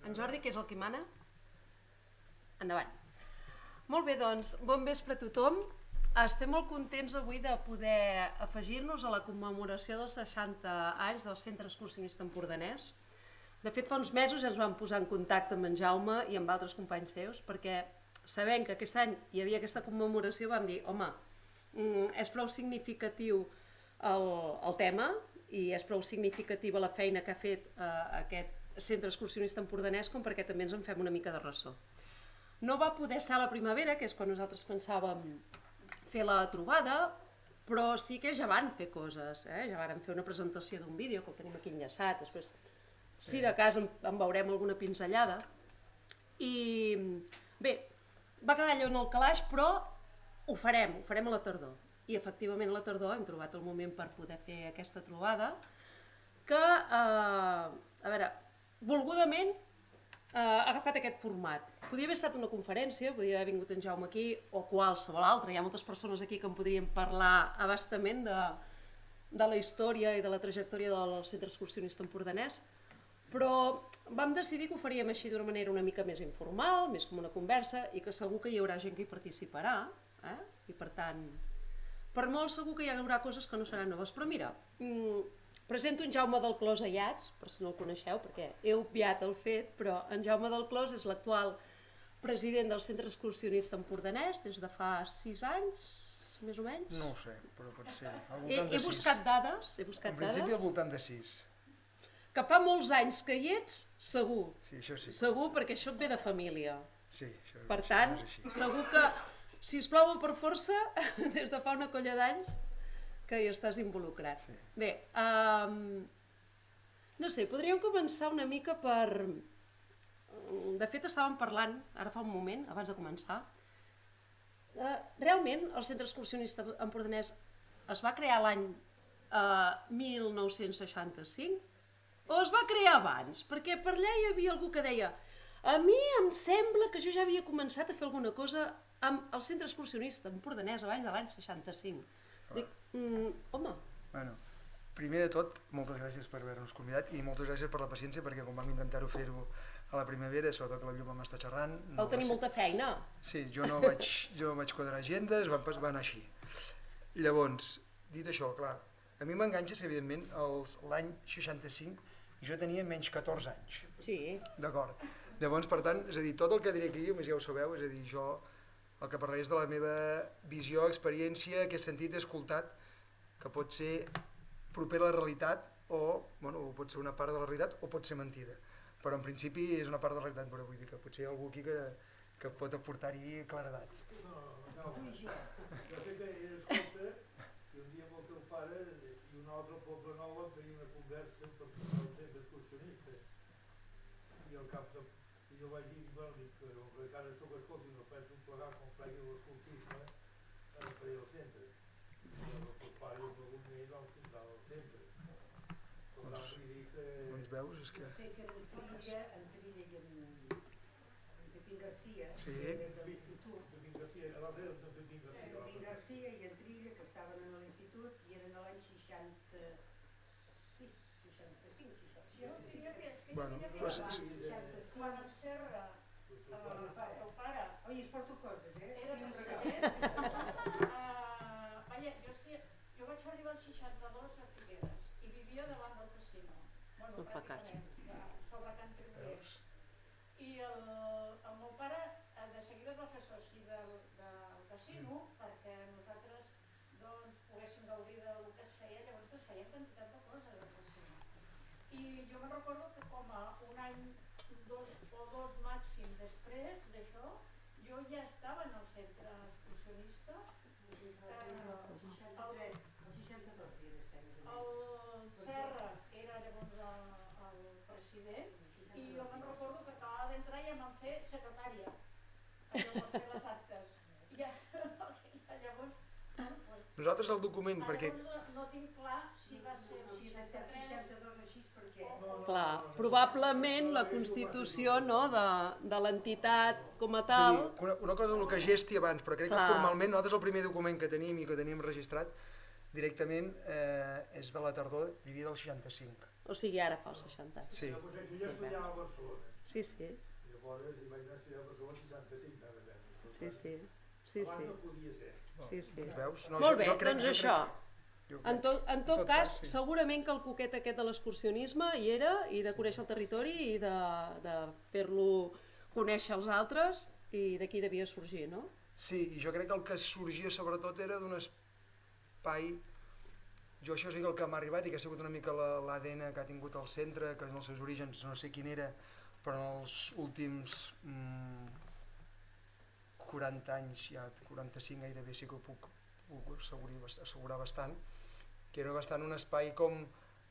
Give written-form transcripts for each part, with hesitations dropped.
en Jordi, que és el que mana. Endavant. Molt bé, doncs, bon vespre a tothom. Estem molt contents avui de poder afegir-nos a la commemoració dels 60 anys del Centre Excursionista Empordanès. De fet, fa uns mesos ja ens vam posar en contacte amb en Jaume i amb altres companys seus, perquè sabent que aquest any hi havia aquesta commemoració vam dir, home, és prou significatiu el tema i és prou significativa la feina que ha fet aquest Centre Excursionista Empordanès com perquè també ens en fem una mica de ressò. No va poder ser a la primavera, que és quan nosaltres pensàvem fer la trobada, però sí que ja van fer coses, ja van fer una presentació d'un vídeo que el tenim aquí enllaçat, després si de cas en veurem alguna pinzellada. I bé, va quedar allò en el calaix, però ho farem a la tardor. I efectivament a la tardor hem trobat el moment per poder fer aquesta trobada que, a veure, volgudament ha agafat aquest format. Podia haver estat una conferència, podia haver vingut en Jaume aquí o qualsevol altra. Hi ha moltes persones aquí que en podrien parlar a bastament de la història i de la trajectòria del Centre Excursionista Empordanès, però vam decidir que ho faríem així d'una manera una mica més informal, més com una conversa, i que segur que hi haurà gent que hi participarà, i per tant, per molt segur que hi haurà coses que no seran noves. Però mira, presento en Jaume del Clos Ayats, per si no el coneixeu, perquè he obviat el fet, però en Jaume del Clos és l'actual president del Centre Excursionista Empordanès des de fa 6 anys, més o menys. No ho sé, però pot ser al voltant de 6. He buscat dades. En principi al voltant de 6. Que fa molts anys que hi ets, segur. Sí, això sí. Segur, perquè això et ve de família. Sí, per tant, segur que, si es prova per força, des de fa una colla d'anys, que hi estàs involucrat. Sí. Bé, no sé, podríem començar una mica per... De fet, estàvem parlant, ara fa un moment, abans de començar, realment el Centre Excursionista Empordanès es va crear l'any 1965 o es va crear abans? Perquè per allà hi havia algú que deia a mi em sembla que jo ja havia començat a fer alguna cosa amb el Centre Excursionista Empordanès abans de l'any 65. Dic, home... Bueno, primer de tot, moltes gràcies per haver-nos convidat i moltes gràcies per la paciència, perquè quan vam intentar-ho fer-ho a la primavera, sobretot que la llum m'està xerrant... Vau tenir molta feina. Sí, jo no vaig quadrar agendes, va anar així. Llavors, dit això, clar, a mi m'enganxa, evidentment, l'any 65 jo tenia menys 14 anys. Sí. D'acord. Llavors, per tant, és a dir, tot el que diré aquí, més ja ho sabeu, és a dir, jo el que parlaré és de la meva visió, experiència, que he sentit i escoltat, que pot ser proper a la realitat o, bueno, pot ser una part de la realitat o pot ser mentida. Però en principi és una part de la realitat, però vull dir que potser hi ha algú aquí que pot aportar-hi claredat. No, jo sé que he escolta i un dia amb el teu pare i un altre poble nou vam tenir una conversa per posar el centre excursionista i al cap de... I jo vaig dir, bueno, que encara soc escolta i no penso plegar com plegui l'escoltisme a fer el centre. I el teu pare i el meu ell van fundar el centre. Per tant, vull dir que... Doncs veus, és que... Sé que en Trilla i en Pepín Garcia, Sí. de l'institut, Pepín Garcia, l'altre era el Pepín Garcia. Pepín Garcia i en Trilla, que estaven en l'institut i eren a l'any 66, 65, 66. Bueno, Doncs, Quan el Serra, el teu pare, Oi, es porto coses, era I un president, jo vaig arribar al 62 a Figueres i vivia davant del casino, bueno, pràcticament, sobre Can Tribuers. I el meu pare de seguida va fer soci del casino perquè nosaltres poguéssim gaudir del que es feia, llavors es feia quantitat de coses al casino. I jo me'n recordo que com a un any, dos màxim després d'això, jo ja estava en el centre excursionista. El 62 El Serra era llavors el president i jo me'n recordo que acabava d'entrar i em van fer secretària per fer les actes. Llavors, nosaltres el document, perquè... llavors no tinc clar si va ser el Si de 62 així, per què? Clar, probablement la constitució de l'entitat com a És a tal... dir, una cosa és el que gesti abans, però crec que Clar. formalment nosaltres el primer document que tenim i que tenim registrat directament és de la tardor, diria del 65. O sigui, ara fa els 60 anys. Sí. Llavors, jo ja estudiava a Barcelona. Sí, sí, Llavors hi vaig anar a estudiar a Barcelona 65, de veritat. sí, sí, sí, Abans sí. no podia ser. Sí, sí. Veus? No, Molt bé, jo crec, doncs jo això. Jo En crec. tot, en tot cas, sí. segurament que el coquet aquest de l'excursionisme hi era, i de conèixer el territori, i de fer-lo conèixer als altres, i d'aquí devia sorgir, no? Sí, i jo crec que el que sorgia sobretot era d'un espai, jo això sí que el que m'ha arribat i que ha sigut una mica l'ADN que ha tingut el centre, que en els seus orígens no sé quin era, però en els últims 40 anys, ja 45 gairebé sí que ho puc assegurar bastant, que era bastant un espai com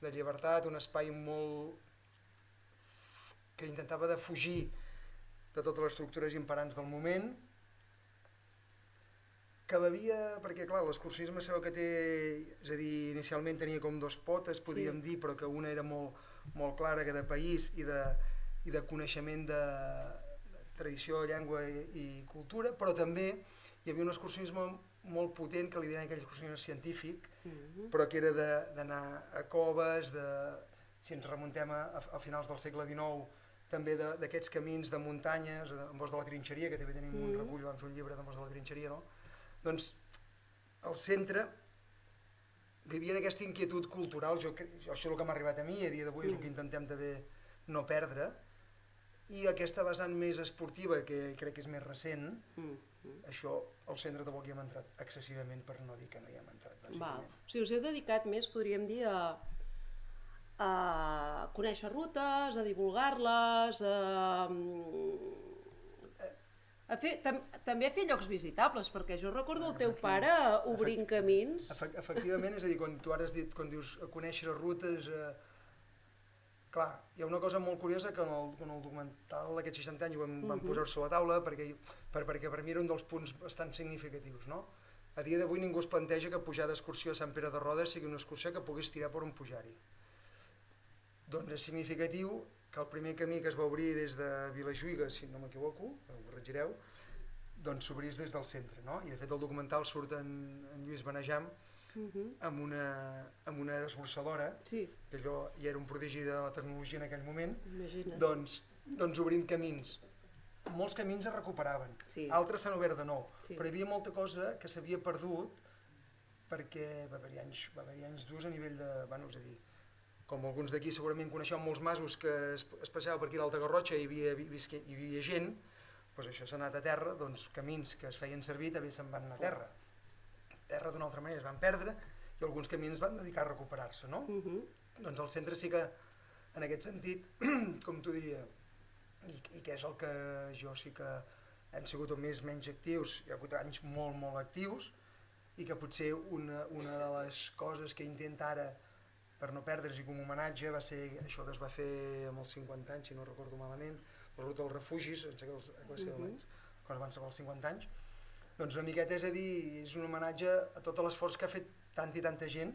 de llibertat, un espai molt que intentava de fugir de totes les estructures imperants del moment, que bevia, perquè clar, l'excursionisme sabeu que té, és a dir, inicialment tenia com dos potes, podríem dir, però que una era molt clara, que de país i de coneixement de tradició, llengua i cultura, però també hi havia un excursionisme molt potent, que li deien aquell excursionisme científic, però que era d'anar a coves, si ens remuntem a finals del segle XIX, també d'aquests camins de muntanyes, en Bosc de la Trinxeria, que també tenim un recull, vam fer un llibre de Bosc de la Trinxeria, no? Doncs el centre vivia d'aquesta inquietud cultural, això és el que m'ha arribat a mi, i a dia d'avui és el que intentem també no perdre, i aquesta vessant més esportiva, que crec que és més recent, això al centre tampoc hi hem entrat excessivament, per no dir que no hi hem entrat, bàsicament. O sigui, us heu dedicat més, podríem dir, a conèixer rutes, a divulgar-les, també a fer llocs visitables, perquè jo recordo el teu pare obrint camins. Efectivament, és a dir, quan tu ara has dit, quan dius conèixer rutes, clar, hi ha una cosa molt curiosa que en el documental d'aquests 60 anys vam posar sobre la taula, perquè per mi era un dels punts bastant significatius, no? A dia d'avui ningú es planteja que pujar d'excursió a Sant Pere de Rodes sigui una excursió que pogués tirar per on pujar-hi. Doncs és significatiu que el primer camí que es va obrir des de Vilajuïga, si no m'equivoco, ho corregireu, doncs s'obrís des del centre, no? I de fet el documental surt en Lluís Benejam amb una esborçadora, que allò ja era un prodigi de la tecnologia en aquell moment, doncs obrint camins. Molts camins es recuperaven, altres s'han obert de nou, però hi havia molta cosa que s'havia perdut perquè va haver-hi anys durs a nivell de... Bueno, és a dir, com alguns d'aquí segurament coneixeu molts masos que es passeava per aquí a l'Alta Garrotxa i hi havia gent, doncs això s'ha anat a terra, doncs camins que es feien servir també se'n van anar a terra. Terra d'una altra manera es van perdre i alguns camins van dedicar a recuperar-se, no? Doncs el centre sí que, en aquest sentit, com t'ho diria, i que és el que jo sí que hem sigut menys actius, hi ha hagut anys molt actius, i que potser una de les coses que intenta ara per no perdre's i com a homenatge va ser això que es va fer amb els 50 anys, si no recordo malament, la ruta dels refugis, em sembla que va ser quan van ser els 50 anys, doncs una miqueta és a dir, és un homenatge a tot l'esforç que ha fet tanta i tanta gent,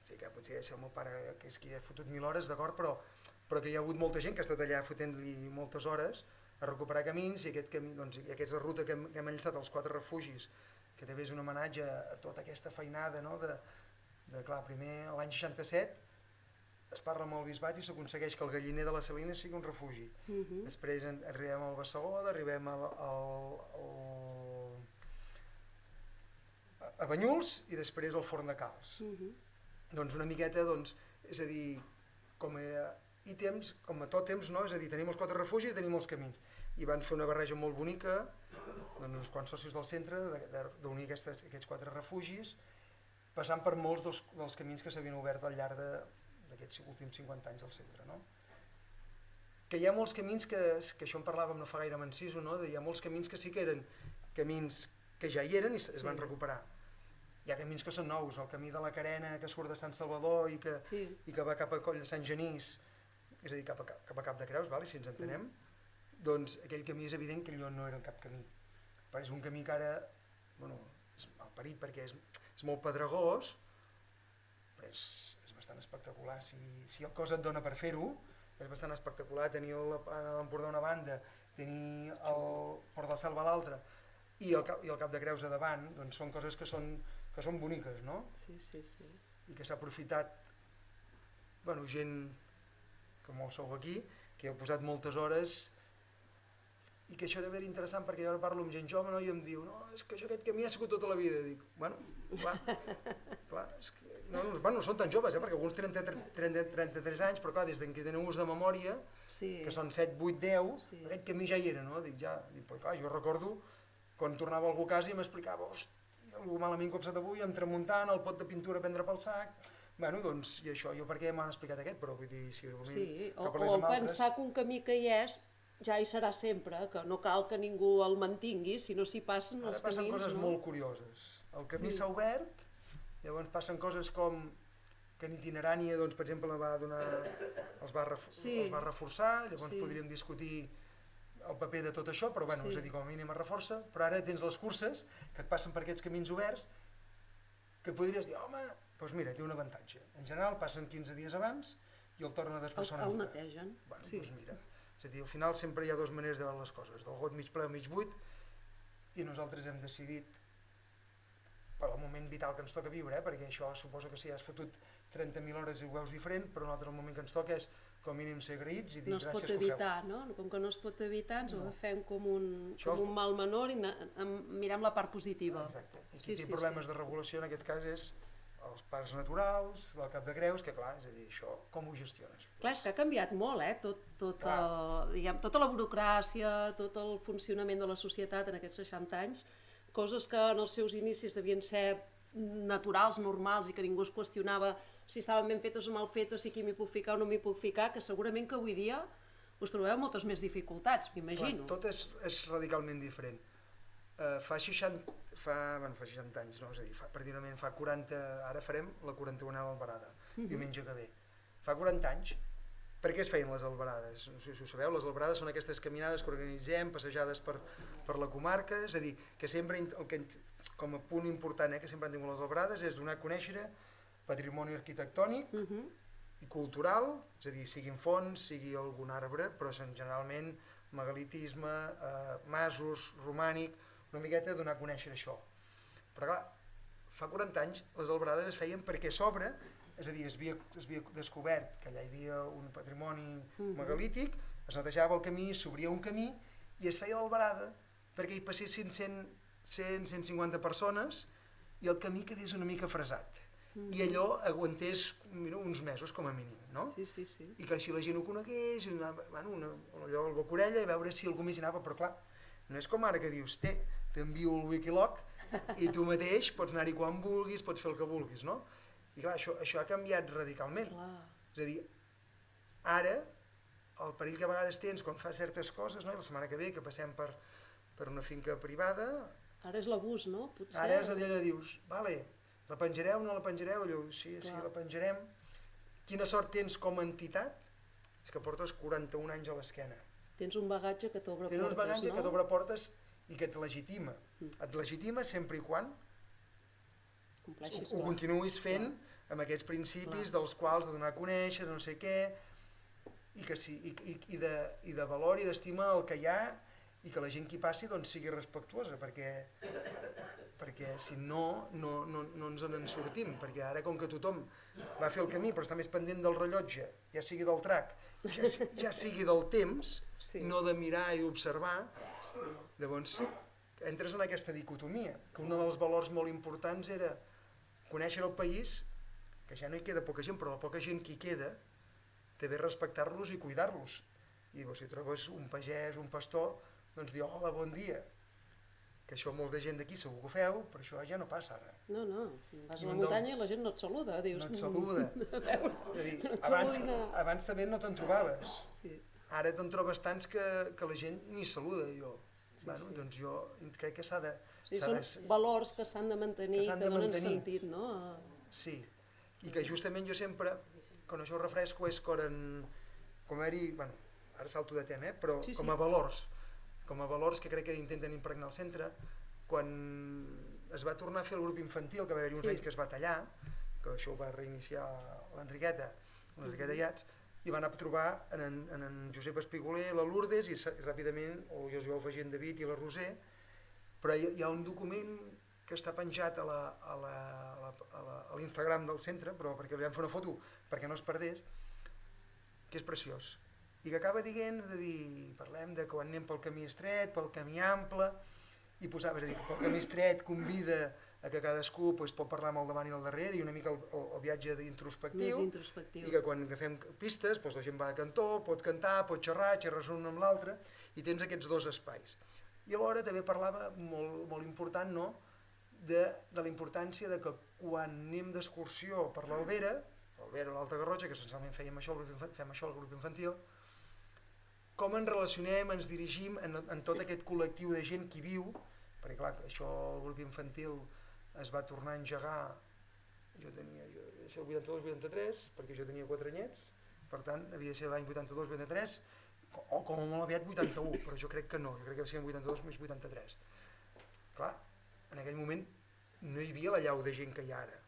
sí que potser és el meu pare que és qui ha fotut 1000 hores, d'acord, però que hi ha haut molta gent que ha estat allà fotent-li moltes hores a recuperar camins i aquest camí, doncs, i aquesta ruta que hem enllaçat als 4 refugis, que també és un homenatge a tota aquesta feinada, no? Clar, primer l'any 67 es parla amb el bisbat i s'aconsegueix que el galliner de la Salina sigui un refugi. Després arribem al Bassegoda, arribem a Banyuls i després al Forn de Calç. Doncs una miqueta, és a dir, com a ítems, com a tòtems, no? És a dir, tenim els 4 refugis i tenim els camins. I van fer una barreja molt bonica, uns quants socis del centre, d'unir aquests 4 refugis, passant per molts dels camins que s'havien obert al llarg d'aquests últims 50 anys del centre. No? Que hi ha molts camins que això en parlàvem no fa gaire m'enciso, no? Hi ha molts camins que sí que eren camins que ja hi eren i es van recuperar. Hi ha camins que són nous, el camí de la Carena que surt de Sant Salvador i que va cap a Coll de Sant Genís, és a dir, cap a Cap de Creus, si ens entenem, doncs aquell camí és evident que allò no era cap camí. Però és un camí que ara és malparit perquè és molt pedregós, però és bastant espectacular. Si el cos et dona per fer-ho, és bastant espectacular tenir l'Empordà a una banda, tenir el Port de Selva a l'altra i el Cap de Creus a davant, doncs són coses que són boniques, no? Sí. I que s'ha aprofitat bueno, gent que molt sou aquí, que heu posat moltes hores, i que això deu ser interessant perquè jo ara parlo amb gent jove, no? I em diu, no, és que jo aquest camí ha sigut tota la vida. I dic, bueno, clar, és que, no són tan joves, perquè alguns tenen 33 anys, però clar, des que tenen ús de memòria, que són 7, 8, 10, aquest camí ja hi era, no? Dic, però clar, jo recordo quan tornava algú a casa i m'explicava, hòstia, algú malament copsat avui, amb tramuntant, el pot de pintura a prendre pel sac. Bueno, doncs, i això, jo per què m'han explicat aquest, però vull dir, si o pensar que un camí que hi és, ja hi serà sempre, que no cal que ningú el mantingui, si no s'hi passen els camins... Ara passen coses molt curioses. El camí s'ha obert, llavors passen coses com que en itinerània, doncs, per exemple, els va reforçar, llavors podríem discutir el paper de tot això, però bueno, és a dir, com a mínim es reforça, però ara tens les curses que et passen per aquests camins oberts, que podries dir, home, doncs mira, té un avantatge. En general passen 15 dies abans i el tornen a desplaçar una mica. El netegen. Bueno, doncs mira, és a dir, al final sempre hi ha dues maneres de veure les coses, del got mig ple o mig buit, i nosaltres hem decidit, per al moment vital que ens toca viure, perquè això suposa que si has fotut 30.000 hores i ho veus diferent, però nosaltres el moment que ens toca és com a mínim ser agraïts i dir gràcies que ho feu. No es pot evitar, no? Com que no es pot evitar, ens ho agafem com un mal menor i mirem la part positiva. Exacte, i qui té problemes de regulació en aquest cas és els parcs naturals, el Cap de Creus, que clar, és a dir, això com ho gestiones? Clar, és que ha canviat molt, tota la burocràcia, tot el funcionament de la societat en aquests 60 anys, coses que en els seus inicis devien ser naturals, normals, i que ningú es qüestionava si estaven ben fetes o mal fetes, si aquí m'hi puc ficar o no m'hi puc ficar, que segurament que avui dia us trobeu moltes més dificultats, m'imagino. Tot és radicalment diferent. Fa 60 anys, no? És a dir, pràcticament fa 40, ara farem la 41a albarada, diumenge que ve. Fa 40 anys, per què es feien les albarades? No sé si ho sabeu, les albarades són aquestes caminades que organitzem, passejades per la comarca, és a dir, que sempre, com a punt important que sempre han tingut les albarades, és donar a conèixer patrimoni arquitectònic i cultural, és a dir, siguin fonts, sigui algun arbre, però generalment megalitisme, masos, romànic, una miqueta donar a conèixer això. Però clar, fa 40 anys les albarades es feien perquè a sobre, és a dir, es havia descobert que allà hi havia un patrimoni megalític, es netejava el camí, s'obria un camí i es feia l'albarada perquè hi passessin 100-150 persones i el camí quedés una mica fresat. I allò aguantés uns mesos com a mínim, no? Sí. I que així la gent ho conegués, allò al bocorella i veure si algú més hi anava, però clar, no és com ara que dius, t'envio el Wikiloc i tu mateix pots anar-hi quan vulguis, pots fer el que vulguis, no? I clar, això ha canviat radicalment. És a dir, ara, el perill que a vegades tens quan fas certes coses, no? I la setmana que ve, que passem per una finca privada... Ara és l'abús, no? Ara és allò que dius, vale, la penjareu o no la penjareu? Allò, sí, la penjarem. Quina sort tens com a entitat? És que portes 41 anys a l'esquena. Tens un bagatge que t'obre portes, no? Tens un bagatge que t'obre portes i que et legitima. Et legitima sempre i quan ho continuïs fent amb aquests principis dels quals de donar a conèixer, de no sé què, i de valor i d'estima el que hi ha i que la gent que hi passi doncs sigui respectuosa, perquè si no ens en sortim, perquè ara com que tothom va fer el camí però està més pendent del rellotge, ja sigui del trac, ja sigui del temps, no de mirar i observar, llavors entres en aquesta dicotomia, que un dels valors molt importants era conèixer el país, que ja no hi queda poca gent, però la poca gent que hi queda, també respectar-los i cuidar-los. I si trobes un pagès, un pastor, doncs dir, hola, bon dia. Que això molta gent d'aquí segur que ho feu, però això ja no passa ara. No, vas a la muntanya i la gent no et saluda. No et saluda. Abans també no te'n trobaves. Ara te'n trobes tants que la gent ni saluda. Doncs jo crec que s'ha de... Són valors que s'han de mantenir, que donen sentit, no? Sí, i que justament jo sempre, quan això ho refresco, és quan ara salto de tema, però com a valors que crec que intenten impregnar al centre, quan es va tornar a fer el grup infantil, que va haver-hi uns anys que es va tallar, que això ho va reiniciar l'Enriqueta Iats, i van a trobar en Josep Espigoler, la Lourdes, i ràpidament jo us hi vau afegir en David i la Roser, però hi ha un document que està penjat a l'Instagram del centre, però perquè li vam fer una foto perquè no es perdés, que és preciós. I que acaba dient, parlem de quan anem pel camí estret, pel camí ample, i posava, és a dir, que pel camí estret convida a que cadascú pot parlar amb el davant i el darrere, i una mica el viatge introspectiu, i que quan agafem pistes la gent va a cantó, pot cantar, pot xerrar un amb l'altre, i tens aquests dos espais. I alhora també parlava, molt important, no?, de la importància de que quan anem d'excursió per l'Albera o l'Alta Garrotxa, que essencialment fem això al grup infantil, com ens relacionem, ens dirigim en tot aquest col·lectiu de gent que viu, perquè clar, això el grup infantil es va tornar a engegar, jo tenia el 82-83, perquè jo tenia 4 anyets, per tant havia de ser l'any 82-83, o com a molt aviat 81, però jo crec que no, jo crec que va ser en 82 més 83. Clar, en aquell moment no hi havia la llau de gent que hi ha ara.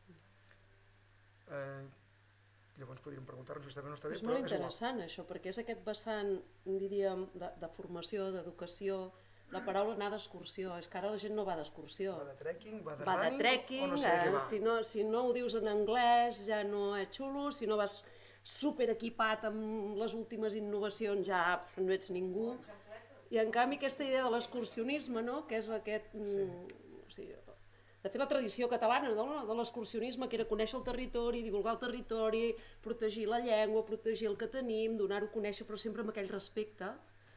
Llavors podríem preguntar-nos si està bé o no està bé, però és molt interessant això, perquè és aquest vessant, diríem, de formació, d'educació, la paraula anar d'excursió, és que ara la gent no va d'excursió. Va de trekking, va de running, o no sé de què va. Si no ho dius en anglès ja no és xulo, si no vas super equipat amb les últimes innovacions ja no ets ningú. I en canvi aquesta idea de l'excursionisme, no?, que és aquest... De fet, la tradició catalana de l'excursionisme, que era conèixer el territori, divulgar el territori, protegir la llengua, protegir el que tenim, donar-ho a conèixer, però sempre amb aquell respecte,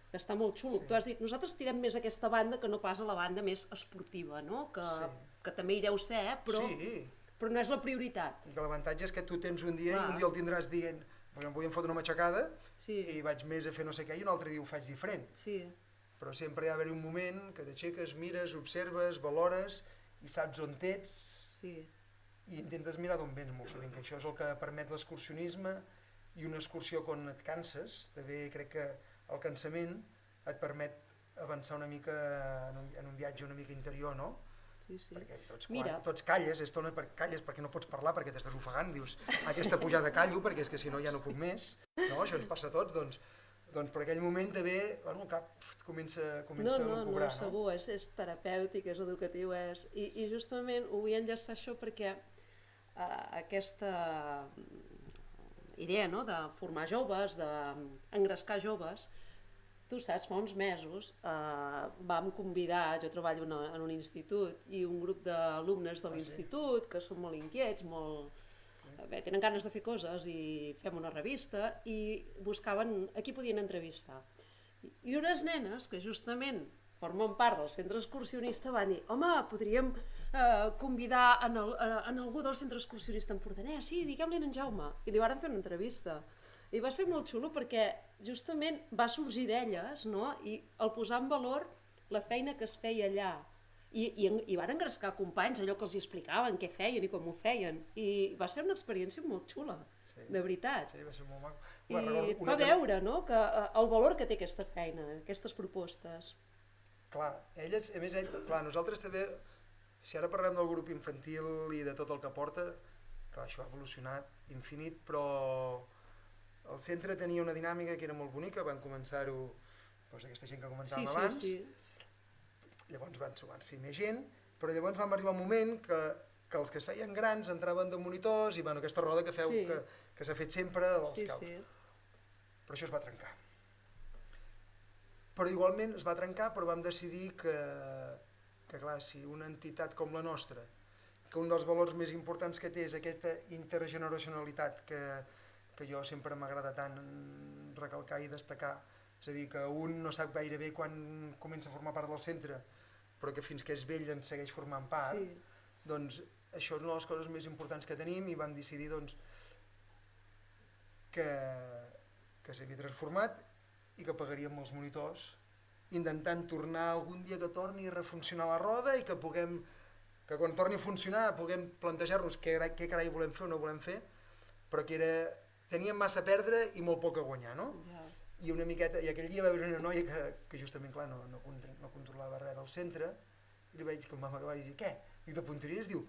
que està molt xulo. Tu has dit, nosaltres tirem més aquesta banda que no pas a la banda més esportiva, no?, que també hi deu ser, però no és la prioritat. I que l'avantatge és que tu tens un dia i un dia el tindràs dient, em vull fotre una matxacada i vaig més a fer no sé què i un altre dia ho faig diferent. Però sempre hi ha d'haver un moment que t'aixeques, mires, observes, valores i saps on ets i intentes mirar d'on vens molt sovint, que això és el que permet l'excursionisme, i una excursió quan et canses, també crec que el cansament et permet avançar una mica en un viatge una mica interior, no? Perquè tots calles perquè no pots parlar, perquè t'estàs ofegant, dius, aquesta pujada callo perquè és que si no ja no puc més, no? Això ens passa a tots, doncs per aquell moment també el cap comença a lucubrar. No, segur, és terapèutic, és educatiu, i justament ho vull enllaçar això perquè aquesta idea de formar joves, d'engrescar joves, tu saps, fa uns mesos vam convidar, jo treballo en un institut, i un grup d'alumnes de l'institut que són molt inquiets, tenen ganes de fer coses i fem una revista i buscaven a qui podien entrevistar. I unes nenes que justament formen part del centre excursionista van dir, home, podríem convidar en algú del centre excursionista empordanès, sí, diguem-li en Jaume, i li varen fer una entrevista. I va ser molt xulo perquè justament va sorgir d'elles, no?, i el posar en valor la feina que es feia allà. I van engrescar companys, allò que els explicaven què feien i com ho feien, i va ser una experiència molt xula, de veritat. Sí, va ser molt maco. I et fa veure, no?, que el valor que té aquesta feina, aquestes propostes. Clar, elles, a més, nosaltres també, si ara parlem del grup infantil i de tot el que porta, clar, això ha evolucionat infinit, però el centre tenia una dinàmica que era molt bonica, van començar-ho, aquesta gent que comentàvem abans, llavors van sumar-s'hi més gent, però llavors vam arribar un moment que els que es feien grans entraven de monitors i aquesta roda que s'ha fet sempre dels caus. Però això es va trencar. Però igualment es va trencar, però vam decidir que clar, si una entitat com la nostra, que un dels valors més importants que té és aquesta intergeneracionalitat que jo sempre m'agrada tant recalcar i destacar, és a dir, que un no sap gaire bé quan comença a formar part del centre, però que fins que és vell en segueix formant part, doncs això és una de les coses més importants que tenim i vam decidir que s'havia transformat i que pagaríem els monitors, intentant tornar algun dia que torni a refuncionar la roda i que quan torni a funcionar puguem plantejar-nos què carai volem fer o no volem fer, però que teníem massa a perdre i molt poc a guanyar, no? I una miqueta, i aquell dia va haver una noia que justament, clar, no controlava res del centre, i li vaig dir, quan vam acabar, i dir, què? I de punteria es diu,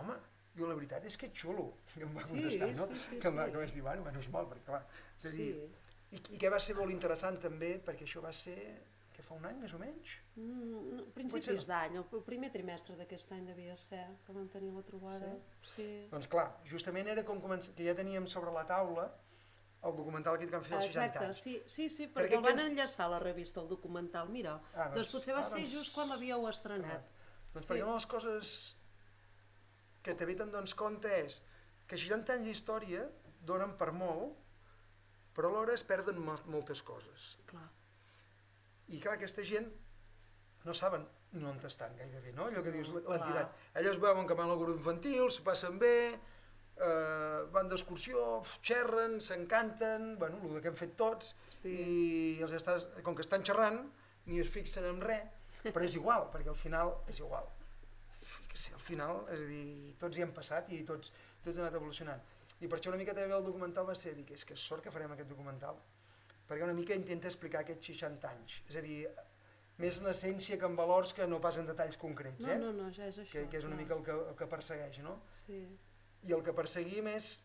home, la veritat és que ets xulo, i em va contestar, no? Que vaig dir, bueno, menys mal, perquè clar, és a dir, i que va ser molt interessant també, perquè això va ser, que fa un any més o menys? Principis d'any, el primer trimestre d'aquest any devia ser, que vam tenir la trobada. Sí. Doncs clar, justament era com que ja teníem sobre la taula el documental aquest que vam fer als 60 anys. Sí, perquè el van enllaçar a la revista, el documental, mira. Doncs potser va ser just quan l'havíeu estrenat. Doncs perquè una de les coses que també te'n dones compte és que 60 anys d'història donen per molt, però alhora es perden moltes coses. Clar. I clar, aquesta gent no saben ni on estan gairebé, no? Allò que dius l'entitat. Elles veuen que van al grup infantil, s'ho passen bé, van d'excursió, xerren, s'encanten, bueno, el que hem fet tots, i com que estan xerrant, ni es fixen en res, però és igual, perquè al final és igual. Al final, és a dir, tots hi hem passat i tots hem anat evolucionant. I per això una mica també el documental va ser dir que és que sort que farem aquest documental, perquè una mica intenta explicar aquests 60 anys, és a dir, més en essència que en valors que no pas en detalls concrets, No, ja és això. Que és una mica el que persegueix, no? Sí. I el que perseguim és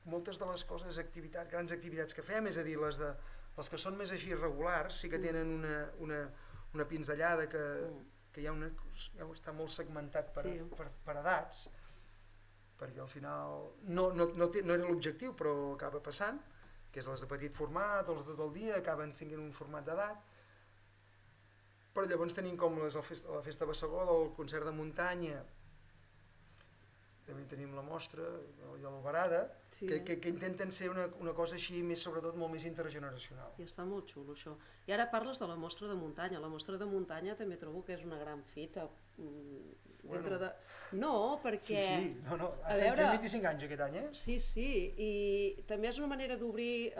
moltes de les coses, grans activitats que fem, és a dir, les que són més així regulars, sí que tenen una pinzellada que ja està molt segmentat per edats, perquè al final no era l'objectiu, però acaba passant, que és les de petit format, els de tot el dia, acaben sent un format d'edat, però llavors tenim com la festa Bassegoda, el concert de muntanya, també tenim la mostra i l'Albarada, que intenten ser una cosa així, sobretot molt més intergeneracional. I està molt xulo això. I ara parles de la mostra de muntanya. La mostra de muntanya també trobo que és una gran fita. No, perquè... Sí, fem 25 anys aquest any, Sí, i també és una manera d'obrir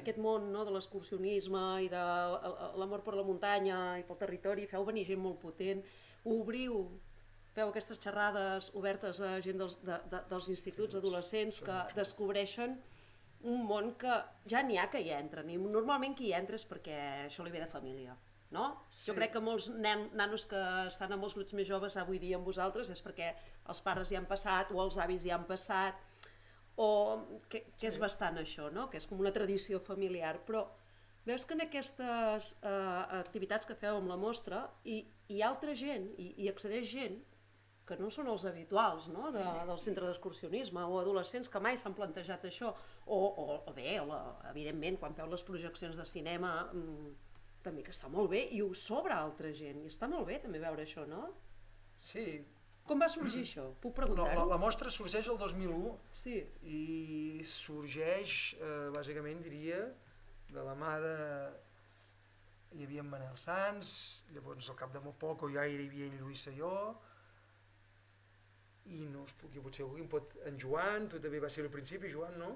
aquest món de l'excursionisme i de l'amor per la muntanya i pel territori. Feu venir gent molt potent, feu aquestes xerrades obertes a gent dels instituts, adolescents, que descobreixen un món que ja n'hi ha que hi entren, i normalment qui hi entra és perquè això li ve de família, no? Jo crec que molts nanos que estan en molts grups més joves avui dia amb vosaltres és perquè els pares hi han passat o els avis hi han passat, o que és bastant això, no? Que és com una tradició familiar, però veus que en aquestes activitats que feu amb la mostra hi ha altra gent, hi accedeix gent que no són els habituals del centre d'excursionisme, o adolescents que mai s'han plantejat això, o bé, evidentment, quan feu les projeccions de cinema, també que està molt bé, i ho sobra altra gent, i està molt bé també veure això, no? Sí. Com va sorgir això? Puc preguntar-ho? La mostra sorgeix el 2001, i sorgeix, bàsicament, diria, de la mà de... Hi havia en Manel Sans, llavors al cap de molt poc ja hi havia en Lluís Salló, i no us puc, potser algú em pot... En Joan, tu també va ser al principi, Joan, no?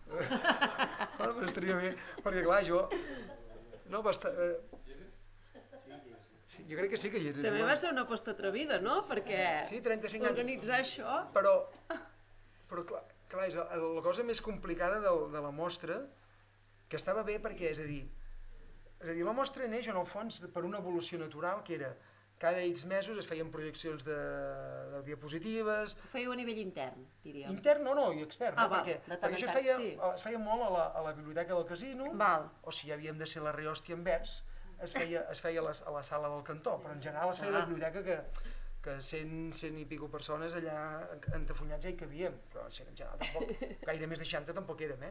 Però estaria bé, perquè clar, jo... No, va estar... Jo crec que sí que hi era. També va ser una aposta atrevida, no? Perquè organitzar això... Però clar, és la cosa més complicada de la mostra, que estava bé perquè, és a dir, la mostra neix en el fons per una evolució natural, que era cada X mesos es feien projeccions de diapositives... Ho fèieu a nivell intern, diríem. Intern i extern, perquè això es feia molt a la biblioteca del casino, o si havíem de ser la Reòstia en vers, es feia a la sala del cantó, però en general es feia a la biblioteca que 100 i pico persones allà entafunyats ja hi cabíem, però en general tampoc, gaire més de 60 tampoc érem,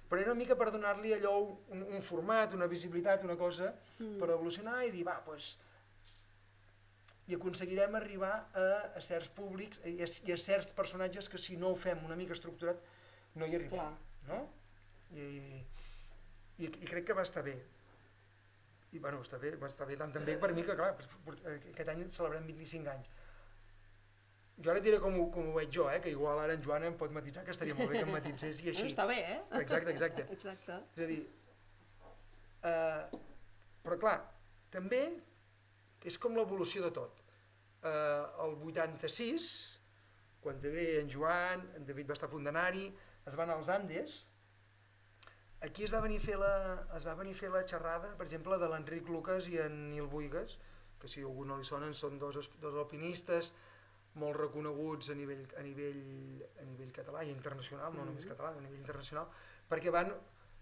però era una mica per donar-li allò un format, una visibilitat, una cosa, per evolucionar i dir, va, doncs... i aconseguirem arribar a certs públics i a certs personatges que si no ho fem una mica estructurat no hi arribem, no? I crec que va estar bé. I bueno, va estar bé tant també per mi que, clar, aquest any celebrem 25 anys. Jo ara et diré com ho veig jo, que igual ara en Joan em pot matitzar, que estaria molt bé que em matitzés i així. Està bé, Exacte. És a dir, però clar, també és com l'evolució de tot. El 86, quan també en Joan, en David va estar a punt d'anar-hi, es van als Andes, aquí es va venir a fer la xerrada, per exemple, de l'Enric Lucas i en Nil Buigas, que si a algú no li sonen són dos alpinistes molt reconeguts a nivell català i internacional, no només català, a nivell internacional, perquè van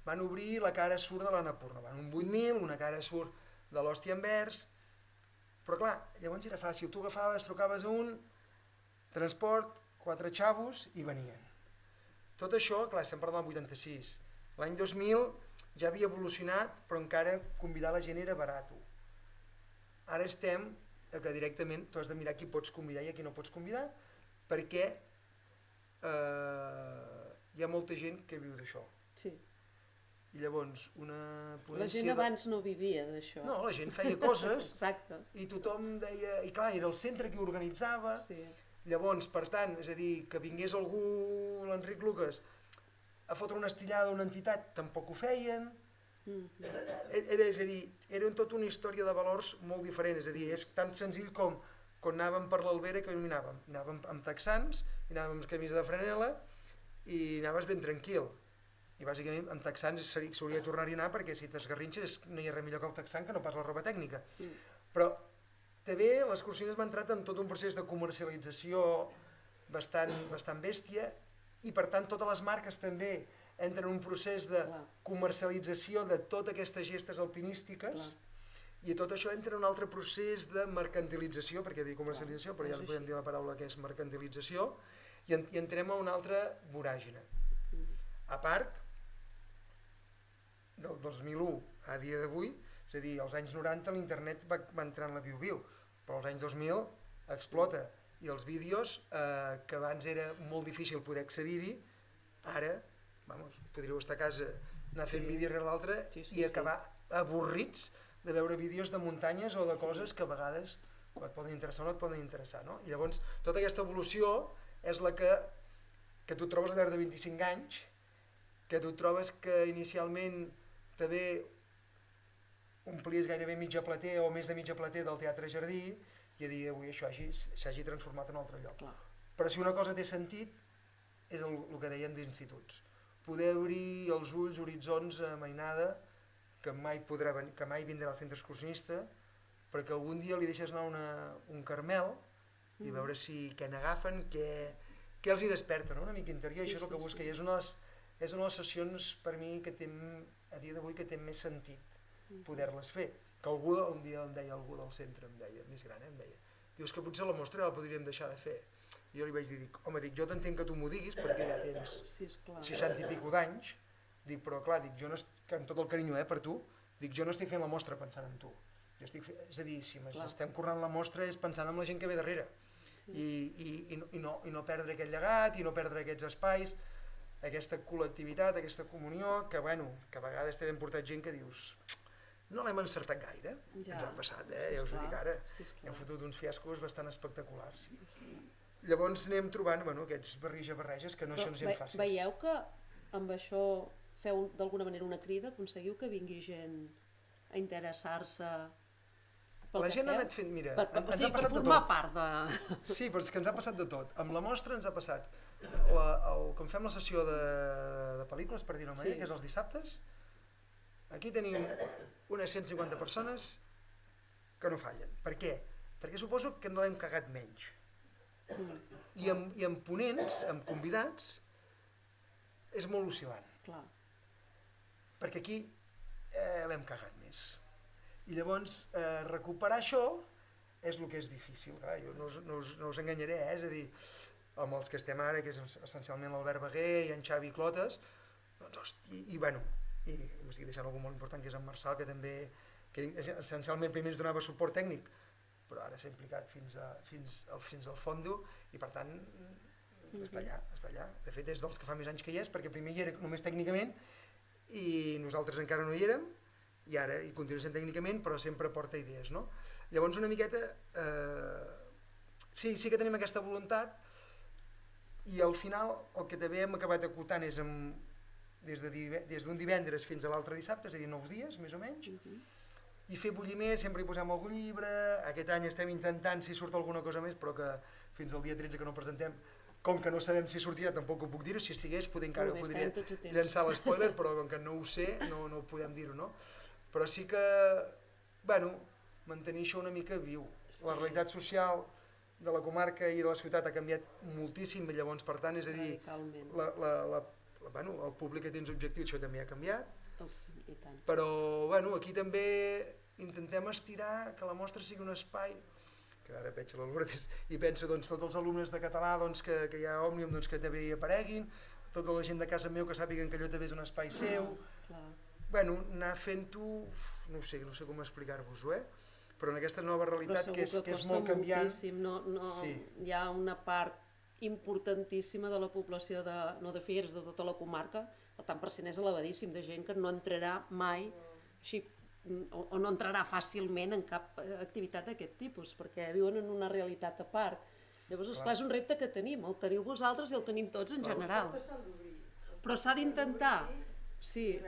van obrir la cara surt de l'Annapurna, van un 8.000, una cara surt de l'Hòstia Anvers, però clar, llavors era fàcil, tu agafaves, trucaves a un, transport, 4 xavos i venien. Tot això, clar, estem parlant del 86, l'any 2000 ja havia evolucionat, però encara convidar la gent era barat. Ara estem que directament tu has de mirar qui pots convidar i a qui no pots convidar, perquè hi ha molta gent que viu d'això. Sí. I llavors una La ponència... gent abans no vivia d'això. No, la gent feia coses Exacte. i tothom deia... I clar, era el centre qui organitzava. Sí. Llavors, per tant, és a dir, que vingués algú, l'Enric Lucas, a fotre una estillada a una entitat, tampoc ho feien. És a dir, era tota una història de valors molt diferent. És a dir, és tan senzill com quan anàvem per l'Albera que anàvem amb texans, i anàvem amb camisa de franela i anaves ben tranquil. I bàsicament amb texans s'hauria de tornar-hi a anar perquè si t'esgarrinxes no hi ha res millor que el texan que no pas la roba tècnica. Però també l'excursionisme m'ha entrat en tot un procés de comercialització bastant bèstia i per tant totes les marques també entren en un procés de comercialització de totes aquestes gestes alpinístiques i tot això entra en un altre procés de mercantilització, perquè dic comercialització, però ja no podem dir la paraula que és mercantilització, i entrem a una altra voràgina. A part del 2001 a dia d'avui, és a dir, als anys 90 l'internet va entrar en la viu-viu, però als anys 2000 explota, i els vídeos, que abans era molt difícil poder accedir-hi, ara, podríeu estar a casa, anar fent vídeos rere l'altre i acabar avorrits de veure vídeos de muntanyes o de coses que a vegades et poden interessar o no et poden interessar, no? I llavors, tota aquesta evolució és la que tu et trobes al llarg de 25 anys, que tu et trobes que inicialment també omplies gairebé mitja plater o més de mitja plater del Teatre Jardí i a dir avui això s'hagi transformat en un altre lloc. Però si una cosa té sentit és el que dèiem d'instituts. Poder obrir els ulls, horitzons a Mainada, que mai vindrà al centre excursionista, però que algun dia li deixes anar un Carmel i veure què n'agafen, què els hi desperta, una mica interior, això és el que busca. I és una de les sessions per mi que té, a dia d'avui, que té més sentit poder-les fer. Que algú un dia em deia, algú del centre em deia, més gran, em deia, dius que potser la mostra la podríem deixar de fer. I jo li vaig dir, home, jo t'entenc que tu m'ho diguis perquè ja tens 60 i pico d'anys, però clar, jo no, amb tot el carinyo per tu, jo no estic fent la mostra pensant en tu. És a dir, si estem currant la mostra és pensant en la gent que ve darrere i no perdre aquest llegat i no perdre aquests espais, aquesta col·lectivitat, aquesta comunió, que a vegades t'he ben portat gent que dius no l'hem encertat gaire, ens ha passat, ja us ho dic ara, hem fotut uns fiascos bastant espectaculars. Llavors anem trobant aquests barreges que no són gent fàcils. Veieu que amb això feu d'alguna manera una crida, aconseguiu que vingui gent a interessar-se pel que feu? La gent ha anat fent, mira, ens ha passat de tot. Per formar part de... Sí, però és que ens ha passat de tot. Amb la mostra ens ha passat, quan fem la sessió de pel·lícules, per dir-ho manera, que és els dissabtes, aquí tenim unes 150 persones que no fallen. Per què? Perquè suposo que no l'hem cagat menys. I amb ponents, amb convidats, és molt oscil·lant. Clar. Perquè aquí l'hem cagat més. I llavors recuperar això és el que és difícil. Jo no us enganyaré, és a dir, amb els que estem ara, que és essencialment l'Albert Beguer i en Xavi Clotes, doncs, i m'estic deixant algú molt important, que és en Marçal, que també, que essencialment primer ens donava suport tècnic, però ara s'ha implicat fins al fondo i per tant està allà. De fet és dels que fa més anys que hi és, perquè primer hi era només tècnicament i nosaltres encara no hi érem i ara hi continua sent tècnicament però sempre porta idees, no? Llavors una miqueta sí que tenim aquesta voluntat i al final el que també hem acabat acotant és des d'un divendres fins a l'altre dissabte, és a dir, 9 dies més o menys, i fer bullir més, sempre hi posem algun llibre, aquest any estem intentant si surt alguna cosa més, però que fins al dia 13 que no presentem, com que no sabem si sortirà tampoc ho puc dir-ho, si estigués encara podria llançar l'espoiler, però com que no ho sé no podem dir-ho, no? Però sí que, mantenir això una mica viu. La realitat social de la comarca i de la ciutat ha canviat moltíssim, llavors per tant, és a dir, bueno, el públic que tens objectiu, això també ha canviat, I tant. però bueno, aquí també intentem estirar que la mostra sigui un espai, que ara veig la Lourdes i penso doncs, tots els alumnes de català doncs, que hi ha a Òmnium doncs, que també hi apareguin, tota la gent de casa meu que sàpiguen que allò també és un espai seu. Clar. Bueno, anar fent-ho, no sé com explicar-vos-ho, però en aquesta nova realitat que és molt canviant. Moltíssim. Sí. Hi ha una part importantíssima de la població, no de Figueres, de tota la comarca, el tant per cent és elevadíssim, de gent que no entrarà mai així, o no entrarà fàcilment en cap activitat d'aquest tipus, perquè viuen en una realitat a part. Llavors, esclar, és un repte que tenim, el teniu vosaltres i el tenim tots en general. Però s'ha d'intentar. Sí.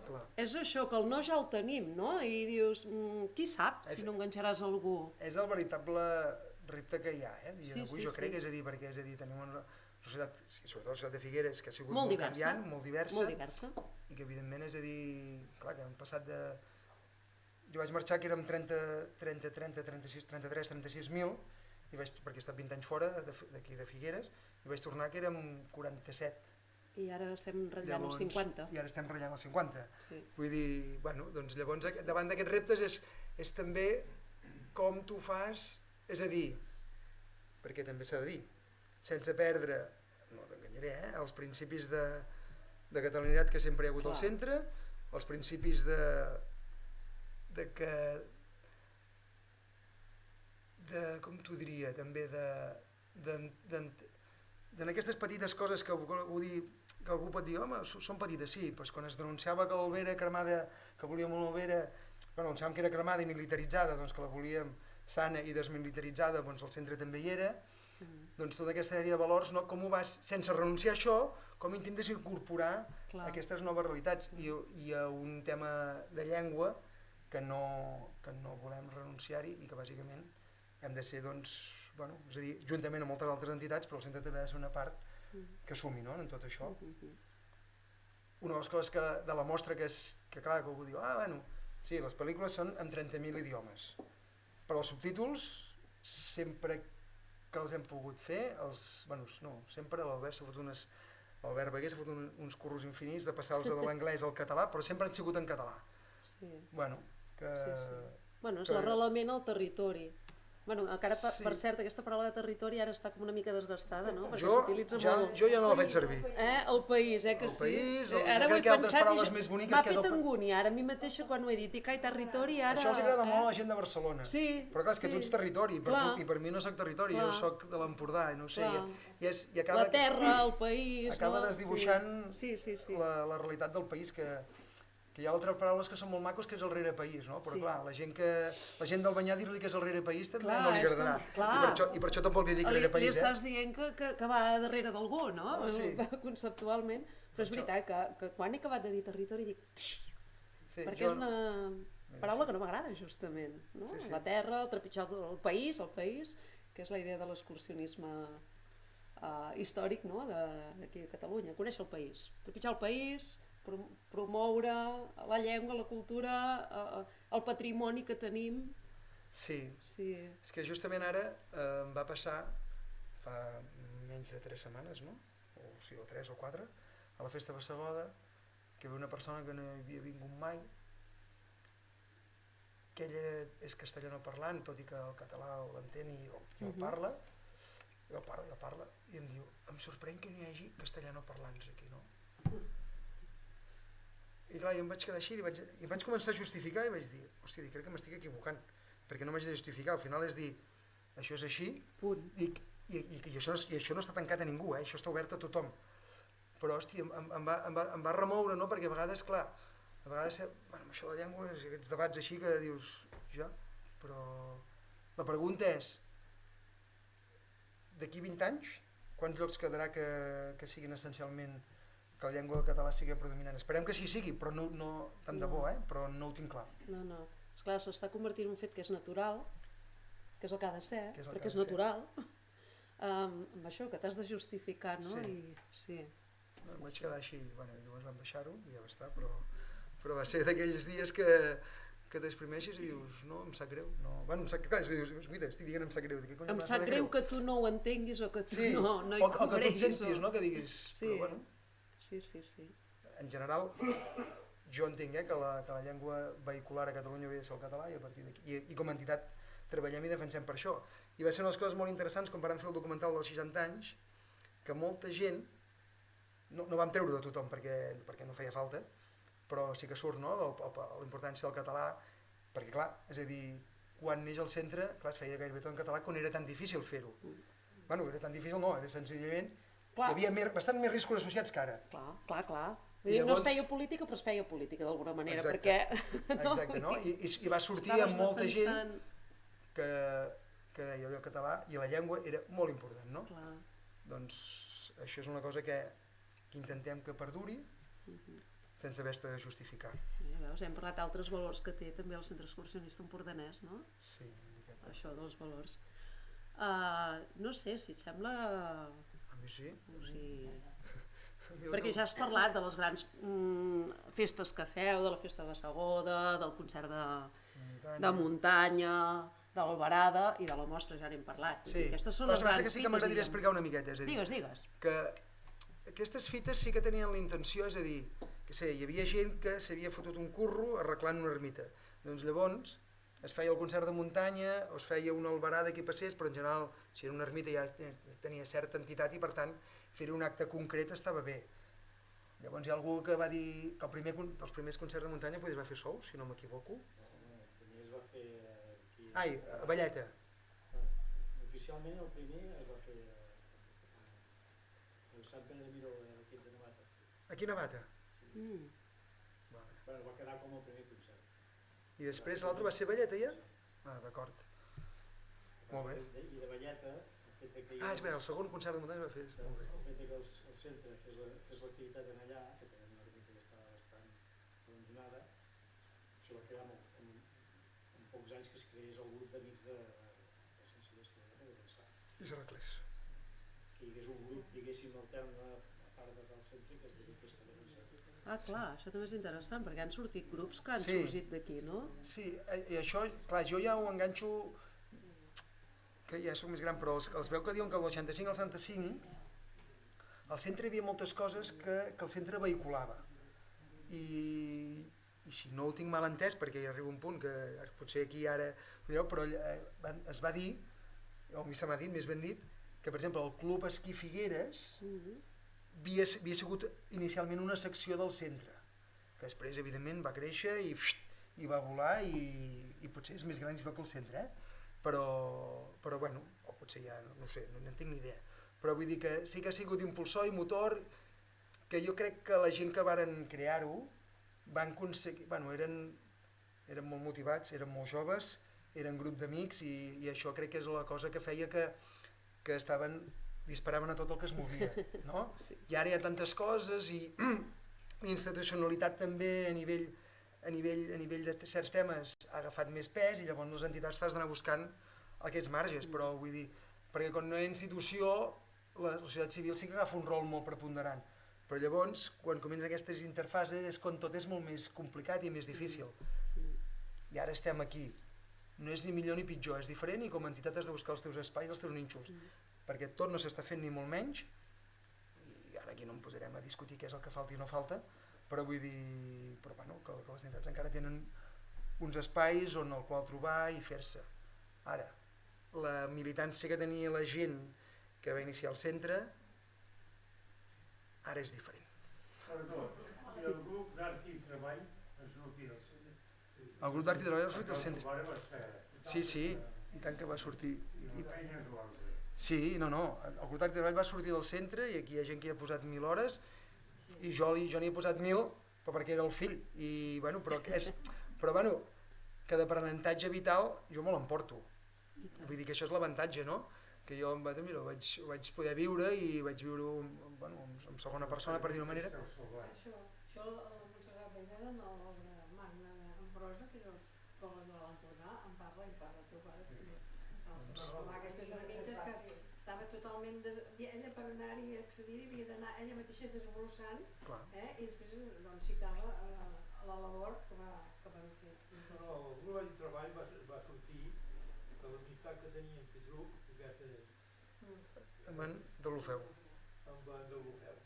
Clar. És això, que el no ja el tenim, no? I dius, qui sap si no enganxaràs algú? És el veritable repte que hi ha, dia Sí, d'avui, sí, jo crec, sí. és a dir, perquè tenim una societat, sobretot la societat de Figueres, que ha sigut Molt molt diversa. canviant, molt diversa, Molt diversa. i que evidentment és a dir, clar, que hem passat de... Jo vaig marxar que érem 33-36.000, perquè he estat 20 anys fora d'aquí de Figueres, i vaig tornar que érem 47. I ara estem ratllant els 50. I ara estem ratllant els 50. Sí. Vull dir, bueno, doncs llavors davant d'aquests reptes és també com tu fas, és a dir, perquè també s'ha de dir, sense perdre, no t'enganyaré, els principis de catalanitat que sempre hi ha hagut al centre, els principis com t'ho diria, també d'aquestes petites coses que algú pot dir, home, són petites, sí, però quan es denunciava que l'Albera cremada, que volíem una Albera, bueno, pensàvem que era cremada i militaritzada, doncs que la volíem sana i desmilitaritzada, doncs el centre també hi era, doncs tota aquesta sèrie de valors, no? Com ho vas, sense renunciar a això, com intentes incorporar aquestes noves realitats i a un tema de llengua que no volem renunciar-hi i que bàsicament hem de ser, doncs, bueno, és a dir, juntament amb moltes altres entitats, però el centre també ha de ser una part que sumi, no?, en tot això. Una de les coses de la mostra que clar, que algú diu, bueno, sí, les pel·lícules són en 30.000 idiomes, però els subtítols, sempre que els hem pogut fer, sempre l'Albert Bagué s'ha fotut uns curros infinits de passar-los de l'anglès al català, però sempre han sigut en català. Bueno, és l'arrelament al territori. Encara, per cert, aquesta paraula de territori ara està com una mica desgastada, no? Jo ja no la faig servir. El país, que sí. El país, jo crec que hi ha altres paraules més boniques que és el país. M'ha fet angúnia, ara a mi mateixa quan ho he dit, i territori, ara... Això els agrada molt a la gent de Barcelona. Sí. Però clar, és que tu ets territori, i per mi no soc territori, jo soc de l'Empordà, i no ho sé. La terra, el país... Acaba desdibuixant la realitat del país, que hi ha altres paraules que són molt macos, que és el rerepaís, no? Però clar, la gent del Banyà dir-li que és el rerepaís també no li agradarà. I per això tampoc li dic rerepaís. Li estàs dient que va darrere d'algú, no? Conceptualment. Però és veritat que quan he acabat de dir territori dic... Perquè és una paraula que no m'agrada, justament. La terra, el trepitjar el país, que és la idea de l'excursionisme històric d'aquí a Catalunya. Conèixer el país, trepitjar el país, promoure la llengua, la cultura, el patrimoni que tenim. Sí, és que justament ara em va passar fa menys de 3 setmanes, no? O 3 o 4, a la festa de Bassegoda, que ve una persona que no havia vingut mai, que ella és castellanoparlant, tot i que el català l'entén i el parla, i em diu, em sorprèn que n'hi hagi castellanoparlants aquí, no? I clar, jo em vaig quedar així i em vaig començar a justificar i vaig dir, hòstia, crec que m'estic equivocant, perquè no m'haig de justificar, al final és dir, això és així, i això no està tancat a ningú, això està obert a tothom. Però, hòstia, em va remoure, no?, perquè a vegades, clar, amb això de la llengua, aquests debats així que dius, però la pregunta és, d'aquí 20 anys, quants llocs quedarà que siguin essencialment que la llengua català sigui predominant? Esperem que sigui, però no tant de bo, però no ho tinc clar. No. Esclar, s'està convertint en un fet que és natural, que és el que ha de ser, perquè és natural, amb això, que t'has de justificar, no? Sí. Em vaig quedar així, llavors vam deixar-ho i ja va estar, però va ser d'aquells dies que t'exprimeixis i dius, no, em sap greu. Em sap greu, em sap greu. Em sap greu que tu no ho entenguis o que tu no hi comprengis. O que tu et sentis, no?, que diguis, però bueno... Sí, sí, sí. En general, jo entenc que la llengua vehicular a Catalunya hauria de ser el català i a partir d'aquí, i com a entitat treballem i defensem per això. I va ser unes coses molt interessants quan vam fer el documental dels 60 anys, que molta gent, no vam treure de tothom perquè no feia falta, però sí que surt, no?, la importància del català, perquè clar, és a dir, quan neix el centre, clar, es feia gairebé tot en català quan era tan difícil fer-ho. Bueno, era tan difícil no, era senzillament, hi havia bastant més riscos associats que ara. Clar. I No es llavors- feia política, però es feia política d'alguna manera, Exacte. perquè... Exacte, no? I va sortir Estaves amb molta gent defensant- que deia que el català i la llengua era molt important, no? Clar. Doncs això és una cosa que intentem que perduri sense haver-se de justificar. Ja veus, hem parlat d'altres valors que té també el Centre Excursionista Empordanès, no? Sí, una miqueta. Això dels valors. No sé, si et sembla... A mi sí. O sigui, A mi el perquè que- ja has parlat de les grans festes que feu, de la festa de Bassegoda, del concert de muntanya, de l'Albarada i de la mostra, ja n'hem parlat. Sí, Aquestes són però les el que passa grans que sí que m'agradaria explicar una miqueta, és a dir, Digues. que aquestes fites sí que tenien la intenció, és a dir, que sé, hi havia gent que s'havia fotut un curro arreglant una ermita. Doncs llavors es feia el concert de muntanya o es feia una albarada que hi passés, però en general, si era una ermita ja tenia certa entitat i per tant fer un acte concret estava bé. Llavors hi ha algú que va dir que els primers concerts de muntanya es va fer sous, si no m'equivoco. El primer es va fer aquí... Ai, a Valleta. Oficialment el primer es va fer al Sant Pere de Miró, aquí de Navata. Aquí a Navata. Vale. Bueno, va quedar com el primer concert. I després l'altre va ser a Valleta ja? Ah, d'acord. Molt bé. I de Valleta, el fet de que Ah, és bé, el segon concert de muntanya va fer. Molt bé. el fet de que el centre fes l'activitat en allà, que tenen una ermita que estava bastant abandonada, això va crear en pocs anys que es creés el grup d'amics de Sant Silvestre de Pensar. I s'arreglés. Que hi hagués un grup, diguéssim, altern a part del centre que es dediqués també a Pensar. Clar, això també és interessant, perquè han sortit grups que han Sí. sorgit d'aquí, no? Sí, i això, clar, jo ja ho enganxo, que ja soc més gran, però els veu que diuen que el 85 al 75 al centre hi havia moltes coses que el centre vehiculava. I si no ho tinc mal entès, perquè hi arriba un punt que potser aquí ara ho direu, però es va dir, o a mi se m'ha dit, més ben dit, que per exemple el Club Esquí Figueres havia sigut inicialment una secció del centre, que després evidentment va créixer i va volar i potser és més gran i tot que el centre, però bueno, o potser ja no ho sé, no en tinc ni idea, però vull dir que sí que ha sigut impulsor i motor, que jo crec que la gent que varen crear-ho van aconseguir, bueno, eren molt motivats, eren molt joves, eren grup d'amics i això crec que és la cosa que feia que disparaven a tot el que es movia, no? Sí. I ara hi ha tantes coses i institucionalitat també a nivell de certs temes ha agafat més pes i llavors les entitats t'has d'anar buscant aquests marges, però vull dir, perquè quan no hi ha institució la societat civil sí que agafa un rol molt preponderant, però llavors quan comencen aquestes interfases és quan tot és molt més complicat i més difícil. I ara estem aquí. No és ni millor ni pitjor, és diferent i com a entitat has de buscar els teus espais, els teus nínxols, perquè tot no s'està fent ni molt menys, i ara aquí no em posarem a discutir què és el que falta i no falta, però vull dir que les entitats encara tenen uns espais on el qual trobar i fer-se. Ara, la militància que tenia la gent que va iniciar el centre, ara és diferent. Perdó, i el grup d'art i treball es sortia del centre. El grup d'art i treball va sortir del centre. Ara va ser... Sí, i tant que va sortir. I feines o altre. Sí, no, el grup d'art i treball va sortir del centre i aquí hi ha gent que hi ha posat 1.000 hores i jo n'hi he posat 1.000 però perquè era el fill. Però que d'aprenentatge vital jo me l'emporto. Vull dir que això és l'avantatge, no? Que jo ho vaig poder viure i vaig viure en segona persona, per dir-ho d'una manera. Això el Montserrat Ballera en l'obra magna en prosa, que és els Comes de l'Empordà, en parla i parla el teu pare també. Aquestes ermites que estava totalment... Ella per anar-hi a accedir havia d'anar ella mateixa desglossant i després citava la labor que van fer. Però el grup de treball va sortir de l'amistat que tenia amb aquest grup, De l'Ofeu. amb en de l'Ofeu.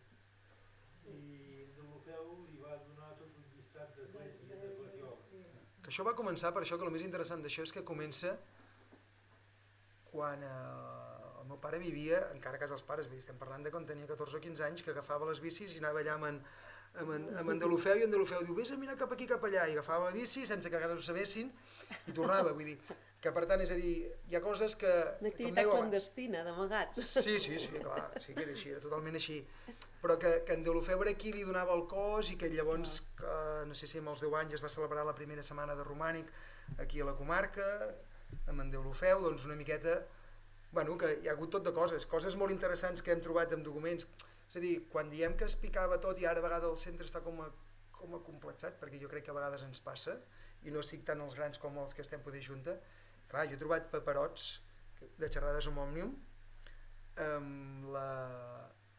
i en Deulofeu li va donar tot un llistat d'esglésies de tot i obres. Que això va començar, per això que el més interessant d'això és que comença quan el meu pare vivia, encara a casa dels pares, vull dir, estem parlant de quan tenia 14 o 15 anys, que agafava les bicis i anava allà amb en Deulofeu, i en Deulofeu diu, vés a mirar cap aquí, cap allà, i agafava la bici sense que ho sabessin i tornava, vull dir, que per tant, és a dir, hi ha coses que... Una activitat clandestina, d'amagat. Sí, clar, sí que era així, era totalment així. Però que en Deulofeu era qui li donava el cos i que llavors, no sé si amb els 10 anys es va celebrar la primera setmana de romànic aquí a la comarca, amb en Deulofeu, doncs una miqueta... Bueno, que hi ha hagut tot de coses molt interessants que hem trobat en documents. És a dir, quan diem que es picava tot i ara a vegades el centre està com a complexat, perquè jo crec que a vegades ens passa, i no estic tant els grans com els que estem poder junta. Clar, jo he trobat paperots de xerrades amb Òmnium,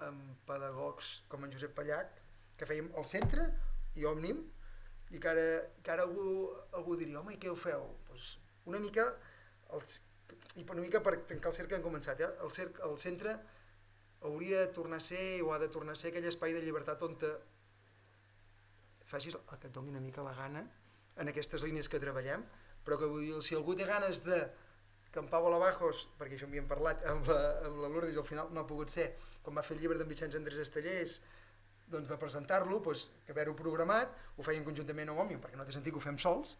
amb pedagogs com en Josep Pallac, que fèiem el centre i Òmnium, i que ara algú diria, home, i què ho feu? Pues una mica per tancar el cercle que hem començat, el centre hauria de tornar a ser, o ha de tornar a ser, aquell espai de llibertat on facis el que et doni una mica la gana en aquestes línies que treballem, però que vull dir, si algú té ganes de que en Pau Alabajos, perquè això m'hi hem parlat amb la Lourdes i al final no ha pogut ser, quan va fer el llibre d'en Vicenç Andrés Estellers, doncs de presentar-lo, que haver-ho programat, ho feien conjuntament amb Òmnium, perquè no té sentit que ho fem sols,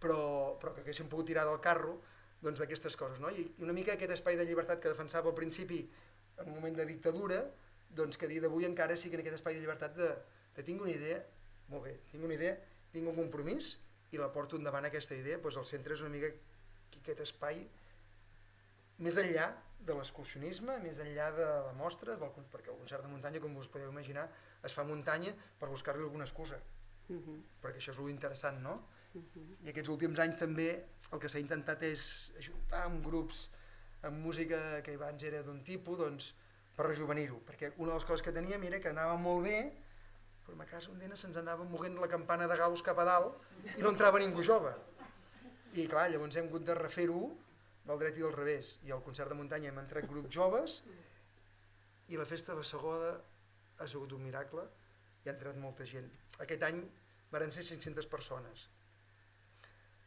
però que haguéssim pogut tirar del carro d'aquestes coses, no? I una mica aquest espai de llibertat que defensava al principi en un moment de dictadura, doncs que a dia d'avui encara sigui en aquest espai de llibertat de tinc una idea, molt bé, tinc un compromís i la porto endavant aquesta idea, doncs el centre és una mica aquest espai més enllà de l'excursionisme, més enllà de la mostra, perquè el concert de muntanya, com us podeu imaginar, es fa a muntanya per buscar-li alguna excusa, perquè això és l'interessant, no? I aquests últims anys també el que s'ha intentat és ajuntar amb grups amb música que abans era d'un tipus, doncs, per rejuvenir-ho, perquè una de les coses que teníem era que anava molt bé, però a casa Ondena se'ns anava moguent la campana de Gauss cap a dalt i no entrava ningú jove. I clar, llavors hem hagut de refer-ho del dret i del revés, i al concert de muntanya hem entrat grups joves i la festa de Bassegoda ha sigut un miracle i ha entrat molta gent. Aquest any varen ser 500 persones.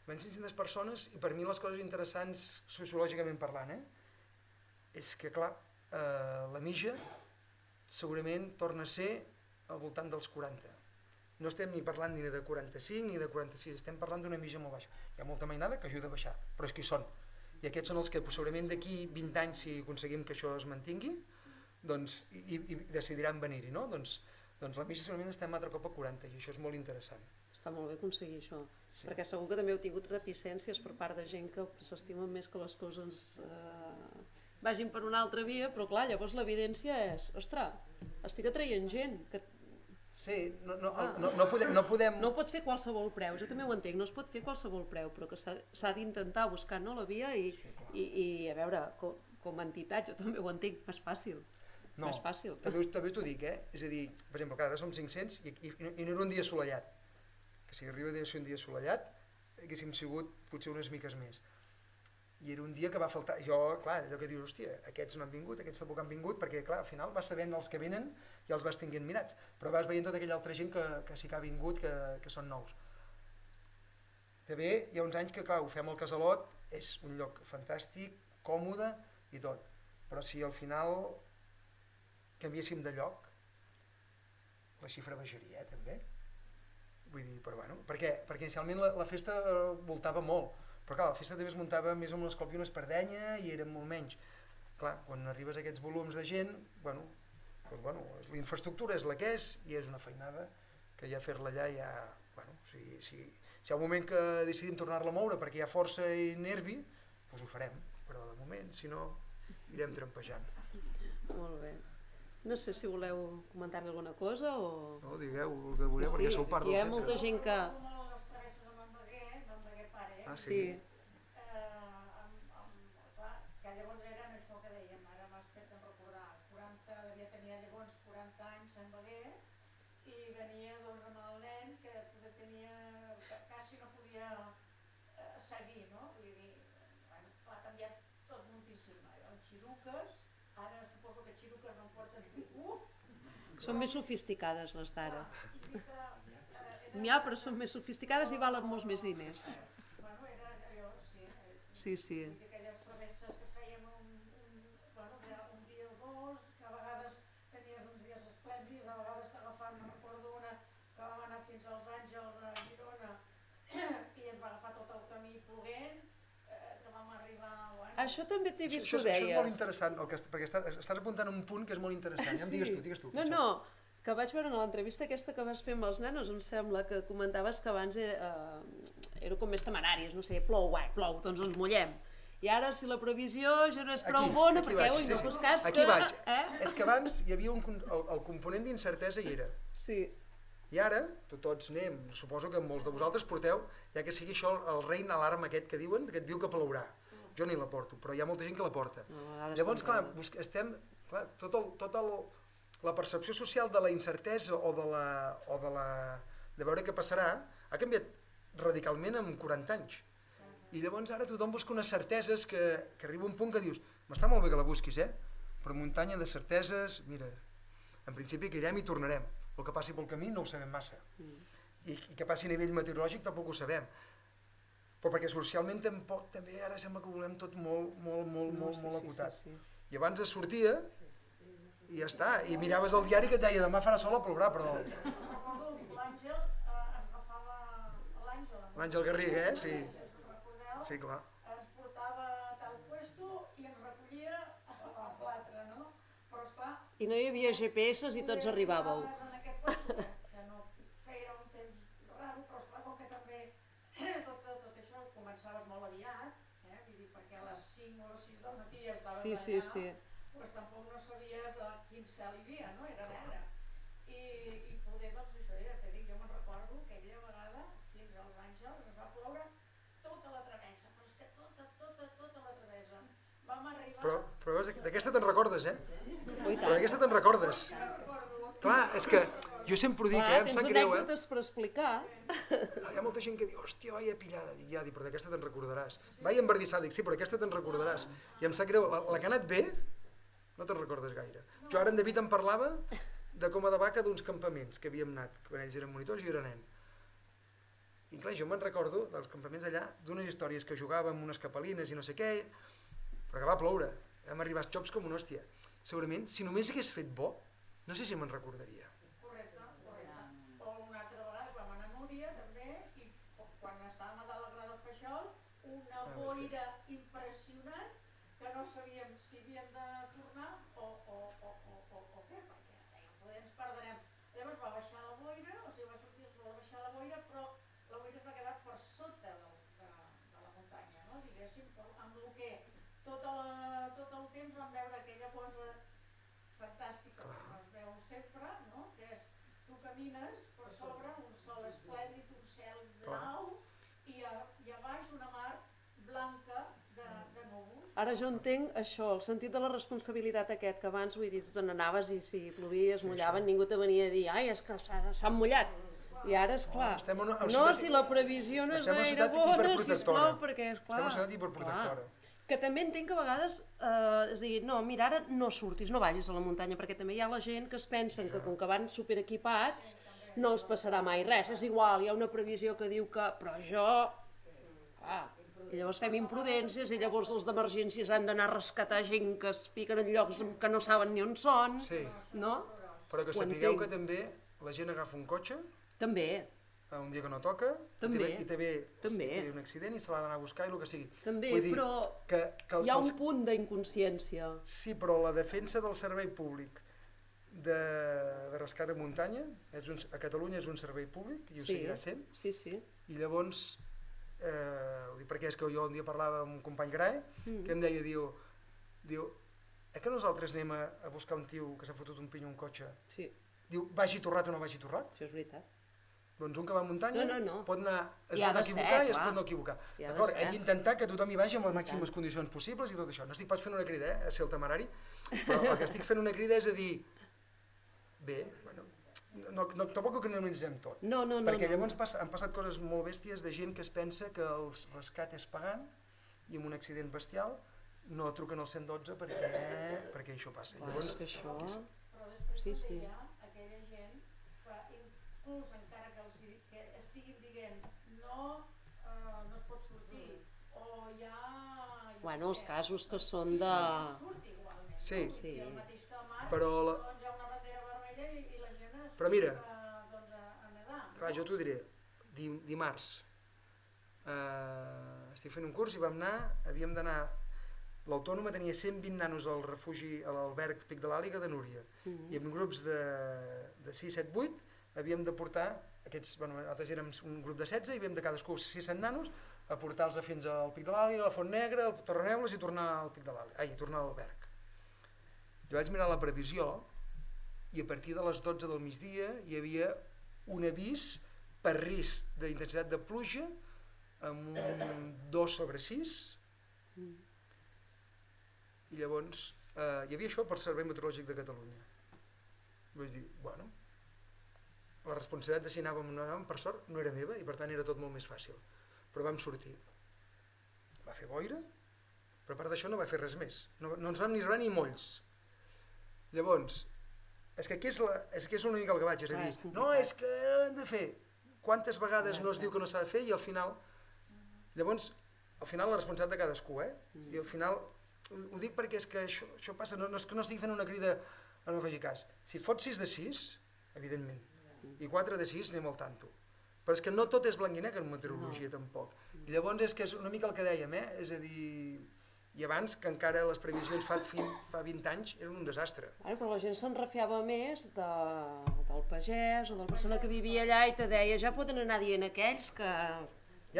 Van 500 persones i per mi les coses interessants sociològicament parlant, és que clar, la mitja segurament torna a ser al voltant dels 40. No estem ni parlant ni de 45 ni de 46, estem parlant d'una mitja molt baixa. Hi ha molta mainada que ajuda a baixar, però és que hi són. I aquests són els que segurament d'aquí 20 anys, si aconseguim que això es mantingui, doncs, i decidiran venir-hi, no? Doncs la mitja segurament estem altre cop a 40 i això és molt interessant. Està molt bé aconseguir això, Sí. perquè segur que també heu tingut reticències per part de gent que s'estima més que les coses vagin per una altra via, però clar, llavors l'evidència és, ostres, estic atraient gent, que Sí, no podem... no ho pots fer a qualsevol preu, jo també ho entenc, no es pot fer a qualsevol preu, però que s'ha d'intentar buscar la via i a veure, com a entitat, jo també ho entenc, no és fàcil. No és fàcil. També t'ho dic, és a dir, per exemple, ara som 500 i no era un dia assolellat, que si arriba a ser un dia assolellat haguéssim sigut potser unes miques més. I era un dia que va faltar, jo, clar, allò que dius, hòstia, aquests no han vingut, aquests tampoc han vingut, perquè clar, al final vas sabent els que venen i els vas tinguent mirats, però vas veient tota aquella altra gent que sí que ha vingut, que són nous. També hi ha uns anys que, clar, ho fem al Casalot, és un lloc fantàstic, còmode i tot, però si al final canviéssim de lloc, la xifra baixaria, també. Vull dir, però bueno, perquè inicialment la festa voltava molt, però clar, la festa també es muntava més amb un esclop i una espardenya i era molt menys. Clar, quan arribes a aquests volums de gent, bueno, la infraestructura és la que és i és una feinada que ja fer-la allà ja... Bueno, si hi ha un moment que decidim tornar-la a moure perquè hi ha força i nervi, doncs ho farem, però de moment, si no, irem trampejant. Molt bé. No sé si voleu comentar-li alguna cosa o... No, digueu el que voleu, perquè sou part del hi ha centre. molta gent que... Una de les travesses amb en Beguer pare, Ah, sí? clar, que llavors eren això que dèiem, ara m'has fet recordar, 40, devia tenir llavors 40 anys en Beguer, i venia doncs amb el nen que poder tenia, quasi no podia seguir, no? Vull dir, bueno, ha canviat tot moltíssim. Els xiruques, ara suposo que xiruques no en porten ningú, Són més sofisticades les d'ara. Era, N'hi ha, però són més sofisticades i valen molts més diners. bueno, era allò, sí, Sí, sí. vull dir, aquelles travesses que fèiem un dia o dos, que a vegades tenies uns dies esplèndids, a vegades t'agafaven, no recordo una, que vam anar fins als Àngels a Girona i ens va agafar tot el camí ploguent, que vam arribar... Bueno, Això també t'he vist que ho Això és molt deies. interessant, perquè estàs apuntant un punt que és molt interessant. Ja em digues tu. No, que vaig veure en l'entrevista aquesta que vas fer amb els nanos, em sembla, que comentaves que abans era com més temeràries, no sé, plou, doncs ens mullem. I ara, si la previsió ja no és prou bona, perquè no fos cas que... Aquí vaig. És que abans hi havia el component d'incertesa hi era. Sí, I ara, tots anem, suposo que molts de vosaltres porteu, ja que sigui això el reina alarma aquest que diuen, que et diu que plourà. Jo ni la porto, però hi ha molta gent que la porta. No, a vegades Llavors, clar, també. tota la percepció social de la incertesa o de veure què passarà ha canviat radicalment en 40 anys. I llavors ara tothom busca unes certeses que arriba un punt que dius m'està molt bé que la busquis, però muntanya de certeses, mira, en principi que irem i tornarem. El que passi pel camí no ho sabem massa. I que passi a nivell meteorològic tampoc ho sabem. Però perquè socialment tampoc, també ara sembla que ho volem tot molt acotat. I abans es sortia i ja està, i miraves el diari que et deia demà farà sol o plourà, però... recordo l'Àngel ens agafava L'Àngel Garriga, sí. Recordeu? Sí, clar. Ens portava a tal puesto i ens recollia a l'altre, no? Però esclar... I no hi havia GPS i tots arribàveu. En aquest puesto, que no feia un temps raro, però esclar, com que també tot això començaves molt aviat, vull dir, perquè a les 5 o les 6 del matí ja estaves allà, doncs tampoc no sabies quin cel hi havia, no? Era negre. I poder, doncs això, ja t'he dit, jo me'n recordo que aquella vegada, fins als Àngels, ens va ploure tota la travessa, però és que tota la travessa. Vam arribar... Però veus, d'aquesta te'n recordes, Ui, Però d'aquesta te'n recordes. Clar, és que jo sempre ho dic, em sap greu, Tens anècdotes per explicar. Hi ha molta gent que diu, hòstia, vaya pillada. Dic, ja, però d'aquesta te'n recordaràs. Vaya embardissada, dic, sí, però aquesta te'n recordaràs. I em sap greu, la que ha anat bé, no te'n recordes gaire. Jo ara en David em parlava de Coma de Vaca d'uns campaments que havíem anat, quan ells eren monitors i jo era nen. I clar, jo me'n recordo dels campaments allà, d'unes històries que jugàvem unes capelines i no sé què, però que va ploure. Vam arribar als xops com una hòstia. Segurament, si només hagués fet bo, no sé si me'n recordaria. Correcte. O una altra vegada vam anar a Núria també i quan estàvem a dalt la Grada del Feixol, una boira impressionant que no sabíem si havíem de tornar o què, perquè dèiem, poder ens perdrem. Llavors va baixar la boira, o sigui va sortir el sol, va baixar la boira, però la boira es va quedar per sota de la muntanya, no? Diguéssim, amb el que tot el temps vam veure aquella cosa fantàstica que es veu sempre, no? Que és, tu camines per sobre un sol esplèndid, un cel blau i a baix una mar blanca de núvols. Ara jo entenc això, el sentit de la responsabilitat aquest, que abans, vull dir, tu te n'anaves i si plovia es mullaven, ningú te venia a dir, ai, és que s'han mullat. I ara, esclar, si la previsió no és gaire bona, sisplau, perquè, esclar... Estem en ciutat hiperprotectora. Que també entenc que a vegades és dir, no, mira, ara no surtis, no vagis a la muntanya, perquè també hi ha la gent que es pensen que com que van superequipats no els passarà mai res, és igual, hi ha una previsió que diu que, però jo... I llavors fem imprudències i llavors els d'emergències han d'anar a rescatar gent que es fiquen en llocs que no saben ni on són, no? Però que sapigueu que també la gent agafa un cotxe també un dia que no toca i té un accident i se l'ha d'anar a buscar i el que sigui. També, però hi ha un punt d'inconsciència. Sí, però la defensa del servei públic de rescat a muntanya a Catalunya és un servei públic i ho seguirà sent. I llavors, ho dic perquè és que jo un dia parlava amb un company Grae que em deia, diu, que nosaltres anem a buscar un tio que s'ha fotut un piny a un cotxe? Diu, vagi torrat o no vagi torrat? Això és veritat. Doncs un que va a muntanya pot anar, es pot equivocar i es pot no equivocar. D'acord, hem d'intentar que tothom hi vagi amb les màximes condicions possibles i tot això. No estic pas fent una crida a ser el temerari, però el que estic fent una crida és a dir, bé, tampoc ho criminalitzem tot. Perquè llavors han passat coses molt bèsties de gent que es pensa que el rescat és pagant i amb un accident bestial no truquen al 112 perquè això passa. Però després també hi ha inclús encara que estiguin dient no es pot sortir, o hi ha... Bueno, els casos que són de... Surt igualment, Sí. no? I el mateix que al març, Però doncs hi ha una bandera vermella i la gent es Però mira, doncs, a nedar. clar, jo t'ho diré, dimarts estic fent un curs i havíem d'anar, l'autònoma tenia 120 nanos al refugi, a l'alberg Pic de l'Àliga de Núria, i en grups de 6, 7, 8 havíem de portar aquests, bueno, nosaltres érem un grup de 16 i havíem de cadascú 600 nanos a portar-los fins al Pic de l'Àliga, a la Font Negra, al Torreneules i tornar al Pic de l'Àliga, tornar a l'alberg. Jo vaig mirar la previsió i a partir de les 12 del migdia hi havia un avís per risc d'intensitat de pluja amb un 2/6 i llavors hi havia això per Servei Meteorològic de Catalunya. Vaig dir, bueno, la responsabilitat de si anàvem o no anàvem, per sort, no era meva i per tant era tot molt més fàcil. Però vam sortir. Va fer boira, però a part d'això no va fer res més. No ens vam ni rebar ni molls. Llavors, és que aquí és una mica el que vaig, és a dir, no, és que hem de fer. Quantes vegades no es diu que no s'ha de fer i al final... Llavors, al final la responsabilitat de cadascú, I al final, ho dic perquè és que això passa, no és que no estigui fent una crida a no faci cas. Si fots 6 de 6, evidentment, i 4 de 6 anem al tanto. Però és que no tot és blanc i negre en meteorologia tampoc. I llavors és que és una mica el que dèiem, és a dir... I abans, que encara les previsions fa 20 anys eren un desastre. Però la gent se'n refiava més del pagès o de la persona que vivia allà i te deia, ja poden anar dient aquells que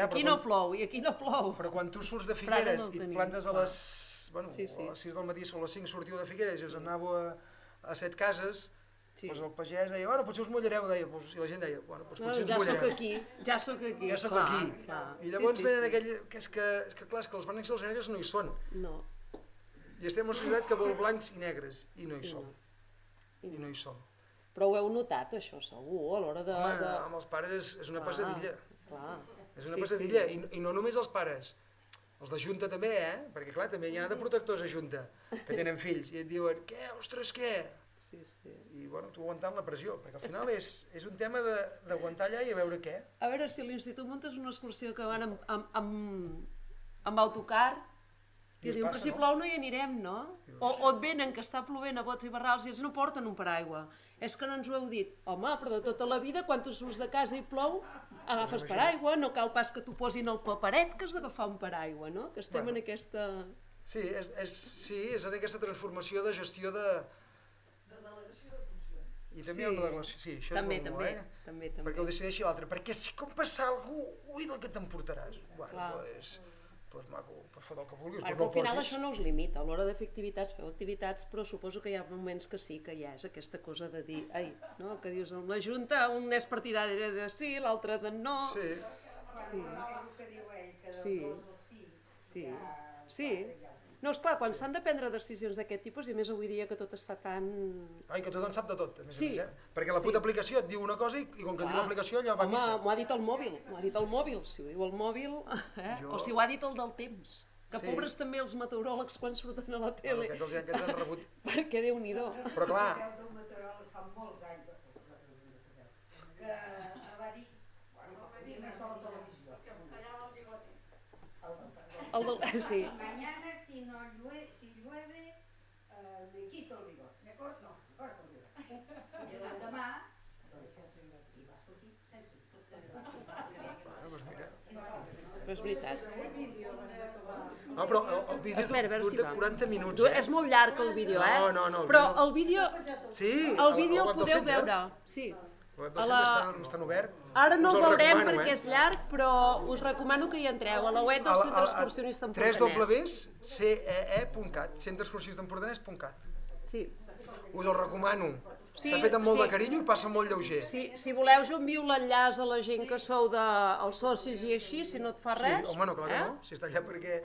aquí no plou i aquí no plou. Però quan tu surts de Figueres i et plantes a les 6 del matí o a les 5 sortiu de Figueres i us anàveu a 7 cases, doncs el pagès deia, bueno, potser us mullareu, i la gent deia, bueno, potser ens mullarem. Ja sóc aquí. Ja sóc aquí. I llavors venen aquell... És que clar, és que els blancs i els negres no hi són. No. I estem en una societat que vol blancs i negres, i no hi som. I no hi som. Però ho heu notat, això, segur, a l'hora de... Home, amb els pares és una passadilla. Clar. És una passadilla, i no només els pares. Els de Junta també, perquè clar, també hi ha de protectors a Junta, que tenen fills, i et diuen, què, ostres, què? I bueno, tu aguantant la pressió, perquè al final és un tema d'aguantar allà i a veure què. A veure, si l'Institut muntes una excursió que van amb autocar, i diuen, però si plou no hi anirem, no? O et venen que està plovent a bots i barrals i ells no porten un paraigua. És que no ens ho heu dit. Home, però de tota la vida, quan tu surts de casa i plou, agafes paraigua, no cal pas que t'ho posin al paperet que has d'agafar un paraigua, no? Que estem en aquesta... Sí, és en aquesta transformació de gestió de... I també hi ha una declaració, sí, això és molt també. Perquè ho decideixi l'altre, perquè si com passar algú, ui del que t'emportaràs. Bueno, doncs maco, pots fotre el que vulguis, però no al final això no us limita, a l'hora de fer activitats, feu activitats, però suposo que hi ha moments que sí, que hi ha aquesta cosa de dir, no, que dius, amb la Junta, un és partidari de sí, l'altre de no... Sí. El que diu ell, que del 2 al 6, Sí. No, esclar, quan s'han de prendre decisions d'aquest tipus, i més avui dia que tot està tan... Ai, que tot en sap de tot, a més a més, perquè la puta aplicació et diu una cosa i com que et diu l'aplicació allò va a missa. Home, m'ho ha dit el mòbil, si ho diu el mòbil, o si ho ha dit el del temps, que pobres també els meteoròlegs quan surten a la tele. Aquests han rebut... Perquè Déu-n'hi-do. Però clar... El del meteoròleg fa molts anys, que va dir, bueno, a mi una sola televisió. Que es tallava el bigote. Sí. Mañana si llueve, me quito el bigote. Me corto. Corto el bigote. I l'endemà, i va sortir sense. Doncs mira... Però és veritat. No, però el vídeo dura 40 minuts, És molt llarg el vídeo, No, però el vídeo... Sí, el vídeo el podeu veure, sí. El web del centre està obert. Ara no el veurem perquè és llarg, però us recomano que hi entreu a la web del Centre Excursionista Empordanès. www.cee.cat, centreexcursionistempordanès.cat. Sí. Us el recomano. Està fet amb molt de carinyo i passa molt lleuger. Si voleu, jo envio l'enllaç a la gent que sou dels socis i així, si no et fa res. Sí, home, no, clar que no. Si està allà perquè...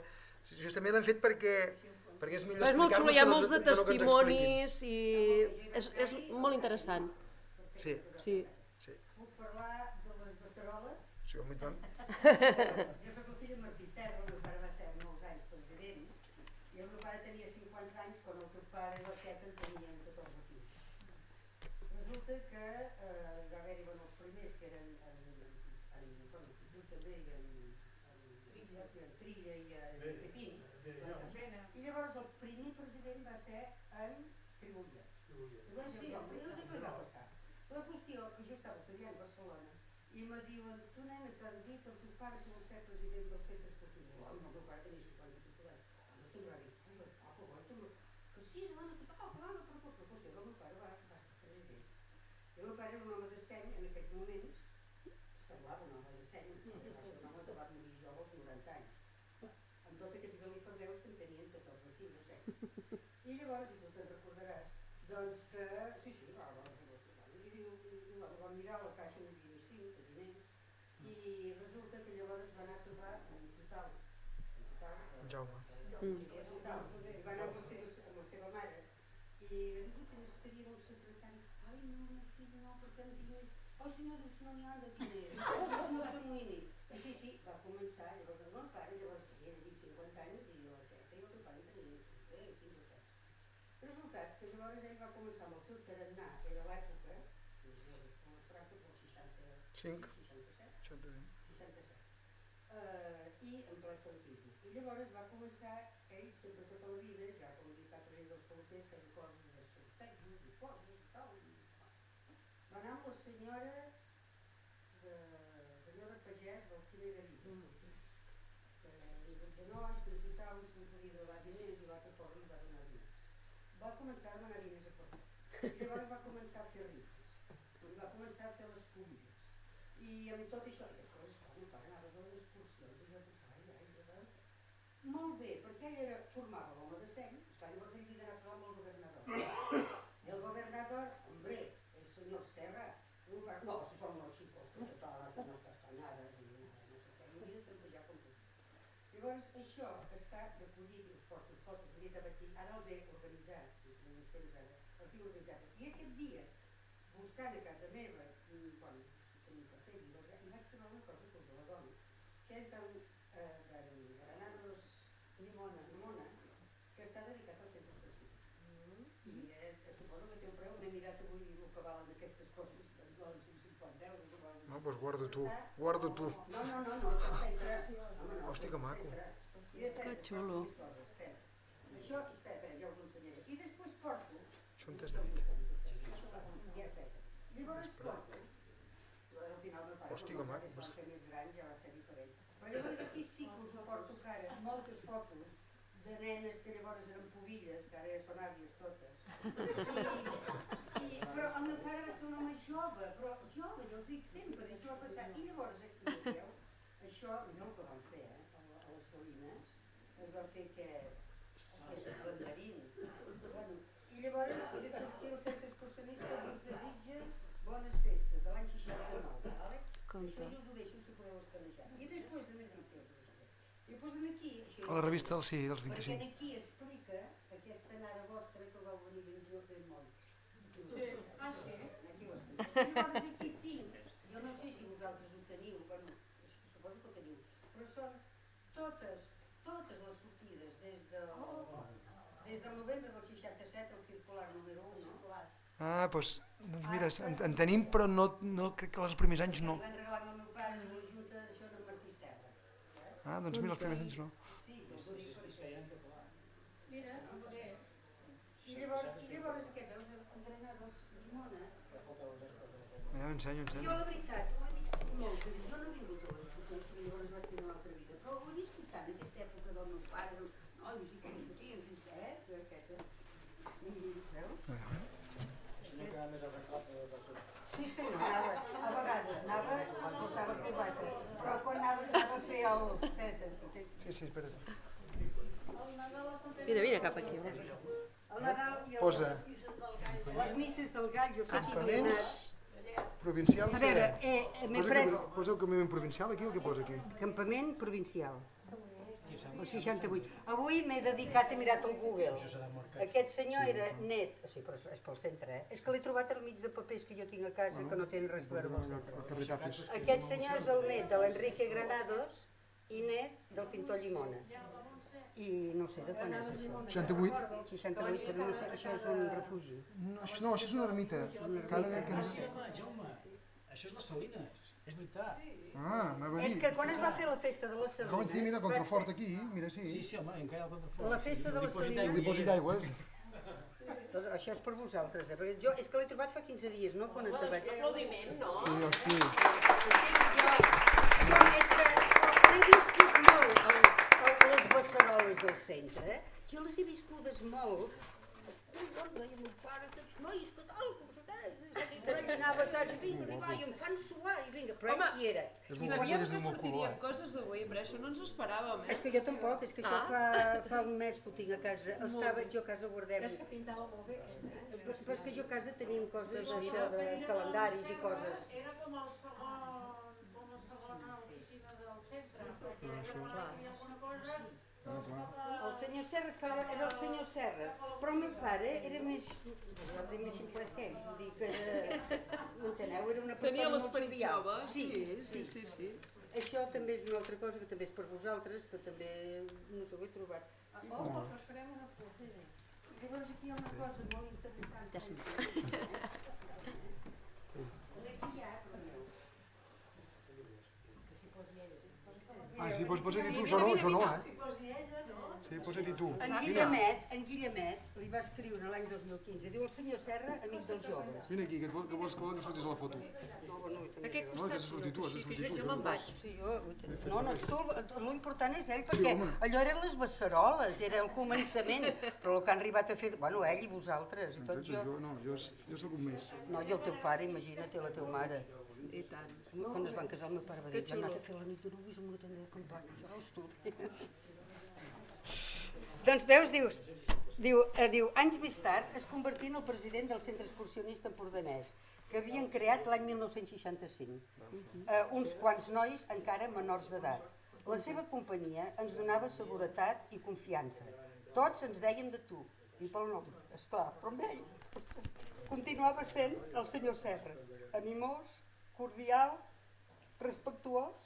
Justament l'hem fet perquè és millor explicar-nos que no que hi ha molts de ens expliquin. testimonis i és molt interessant. Sí. Puc parlar de les beceroles? Sí, home, i tant. Jo soc el fill de Martí Serra, el meu pare va ser molts anys president, i el meu pare tenia 50 anys quan el teu pare i la Queta en tenien 14 fills. resulta que va haver-hi els primers que eren en Pitu també i en Trilla i en Pepín. I llavors el primer president va ser en Tribullets. Llavors jo no sé què va passar. La qüestió que jo estava estudiant a Barcelona i me diuen, tu nena, t'han dit el teu pare que vol ser president del centre esportiu. El meu pare tenia 50 titulars. No tindrà disculpa, que sí, no, no, el meu pare va ser president. I el meu pare era un home de seny en aquells moments, semblava un home de seny, va ser un home que va morir jo als 90 anys. Amb tots aquests galifardeus que en tenien 14 o 15 o 7. I llavors, i tu te'n recordaràs, doncs que, sí, vam mirar la caixa, no hi havia ni 5 de diners, i resulta que llavors va anar a trobar en total, Jaume. i va anar amb la seva mare, i va dir que necessitaria un secretari. Ai, no, meu fill, no, perquè amb diners. Oh, senyor, dius, no n'hi ha de diners, no s'amoïni. I sí, va començar, llavors el meu pare, llavors tenia 50 anys, i jo el teu pare tenia 15 o 7. Resultat que llavors ell va començar amb el seu tarannà, que era l'època, i en ple franquisme. I llavors va començar, ell sempre tota la vida, ja com he dit a través dels peloters, feia coses de sortejos i coses i tal. Va anar amb la senyora Pagès del Cine Garí, que de nois, necessitava un podia donar diners i l'altre pobre li va donar diners. Va començar a donar diners a pobre. I llavors va començar a fer rifes, va començar a fer les cuines. I amb tot això, i les coses, meu pare anava a les excursions, i jo pensava, molt bé, perquè ell formava l'home de seny, llavors ell havia d'anar a parlar amb el governador. I el governador, hombre, el senyor Serra, no, si són els xicos, que no es castanyades, no sé què, i havia de trampejar com tot. Llavors, això està recollit, us porto fotos, ara els he organitzat, els tinc organitzats. I aquest dia, buscant a casa meva, quan tenia cartell, i vaig trobar una cosa que us la dono, que és d'en Granados Nimona, que està dedicat al centre esportiu. I suposo que té un preu, m'he mirat avui el que valen aquestes coses, valen 150 euros. No, doncs guardo tu. No, Hòstia, que maco. Que xulo. Això, espera, ja us ho ensenyaré. I després porto... Això on t'has de dir? Llavors porto... Al final meu pare, quan es va fer més gran, ja va ser diferent. Però llavors aquí sí que us ho porto cara, moltes fotos de nenes que llavors eren pobilles, que ara ja són àvies totes. Però el meu pare va ser un home jove, però jove, jo us dic sempre, això va passar. I llavors aquí, veieu, això no el que van fer, a les Salines, es va fer aquest mandarín. I llavors, aquí el centre excursionista us desitja bones festes de l'any 69, d'acord? Això jo us ho deixo, si podeu escanejar. I després aquí, a la revista del sí, dels 25. perquè aquí explica aquesta anada vostra que vau venir ben molt. Sí. Ah, sí? Aquí ho explica. Llavors aquí tinc, jo no sé si vosaltres ho teniu, bueno, suposo que ho teniu, però són totes les sortides des del novembre del 67 al circular número 1. Ah, doncs mira, en tenim, però no crec que els primers anys no. Van regalar al meu pare de la Junta d'això de Martí Serra. Ah, doncs mira, els primers anys no. Sí, Es feien en català. Mira, bé. I llavors aquest, veus, en Granados Llimona. Ja m'ensenyo. Jo la veritat, ho he viscut molt, jo no he vingut a les excursions, perquè llavors vaig tenir una altra vida, però ho he viscut tant, aquesta època del meu pare, nois i que discutien sense veus? Senyor que anava més arrencat del seu... Sí, senyor, anava, a vegades portava cubata, però quan anava a fer els... Sí, espera't. Mira, cap aquí. El Nadal i Posa les misses del gall, jo sé que hi he campaments anat. provincials. A veure, m'he pres Posa el campament provincial aquí o què posa aquí? campament provincial, el 68. Avui m'he dedicat a mirar el Google. Aquest senyor era net, o sigui, però és pel centre, és que l'he trobat al mig de papers que jo tinc a casa que no tenen res a veure amb el centre. Aquest senyor és el net de l'Enrique Granados i net del pintor Llimona. I no sé de quan és això. 68? 68, però no sé, això és un refugi. No, això és una ermita. Cara de que... Sí, home, Jaume, això és les Salines, és veritat. Ah, m'ha És dit. que quan es va fer la festa de les Salines... Com ens diu, mira, contrafort aquí, mira, sí. Sí, home, encara hi ha el contrafort. La festa de les Dipòsit Salines- d'aigua. Dipòsit d'aigües. Doncs això és per vosaltres, perquè jo és que l'he trobat fa 15 dies, no? Quan et vaig... Aplaudiment, no? Sí, hosti. Jo és que l'he viscut molt, les beceroles del centre, jo les he viscudes molt. Collons, deia meu pare, aquests nois, que tal, com se té, per allà anava, saps, vinga, i va, i em fan suar, i vinga, però Home, hi era. Sabíem que sortirien coses d'avui, però això no ens ho esperàvem, És que jo tampoc, és que això fa un mes que ho tinc a casa, estava jo a casa guardem. És que pintava molt bé. Però és que jo a casa tenim coses això de calendaris i coses. Era com el segona oficina del centre, perquè hi havia alguna cosa... El senyor Serra, és que és el senyor Serra, però el meu pare era més ximplet que ells, vull dir que era, m'enteneu, era una Tenia persona molt l'esperit jovial. jove? Sí. Això també és una altra cosa que també és per vosaltres, que també no us ho he trobat. que us farem una foto. Llavors aquí hi ha una cosa molt interessant. Ja sentim. Aquí hi ha, però no. Ah, sí, doncs posa-t'hi tu, això no, eh? Sí, posa-t'hi tu. En Guillemet li va escriure l'any 2015, diu el senyor Serra, amics dels joves. Vine aquí, que vols que sortis a la foto. No, bueno, i també Aquest jo. No, que has de sortir tu, has de sortir tu. Jo me'n vaig. Sí, jo, no, tu, l'important és ell, perquè allò eren les beceroles, era el començament, però el que han arribat a fer, bueno, ell i vosaltres, i tot jo. Jo soc un més. No, i el teu pare, imagina't, i la teva mare. I tant. Quan es van casar, el meu pare va dir, Que hem xulo. anat a fer la nit de núvols amb una tenda de campanya, jo estudi. Doncs veus, diu, anys més tard es convertí en el president del Centre Excursionista Empordanès, que havien creat l'any 1965. Uns quants nois encara menors d'edat. La seva companyia ens donava seguretat i confiança. Tots ens dèiem de tu, i pel nom, esclar, però amb ell continuava sent el senyor Serra, animós, cordial, respectuós,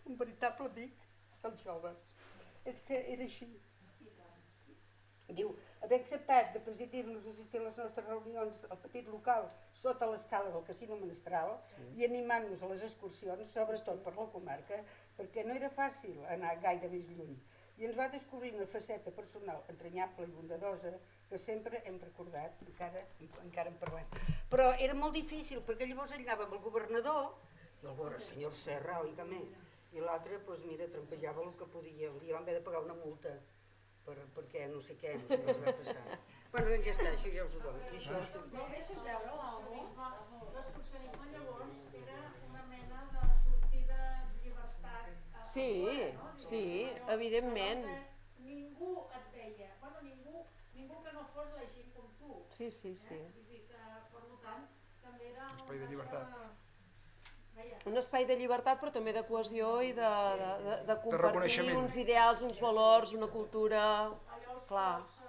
un veritable amic dels joves. És que era així. Diu, haver acceptat de presidir-nos i assistir a les nostres reunions al petit local sota l'escala del Casino Menestral i animant-nos a les excursions, sobretot per la comarca, perquè no era fàcil anar gaire més lluny. I ens va descobrir una faceta personal entranyable i bondadosa que sempre hem recordat, encara en parlem. Però era molt difícil, perquè llavors ell anava amb el governador, i el governador, senyor Serra, oiga-me, i l'altre, doncs mira, trampejava el que podia. Un dia vam haver de pagar una multa, perquè no sé què ens va passar. Bueno, doncs ja està, això ja us ho dono. I això... No el deixes veure l'àlbum? L'excursionisme llavors era una mena de sortida llibertat. Sí, evidentment. Ningú et veia, bueno, ningú que no fos la gent com tu. Sí. Vull dir que, per tant, també era Espai de llibertat. Un espai de llibertat, però també de cohesió i de compartir reconeixement. uns ideals, uns valors, una cultura... allò els Clar. focs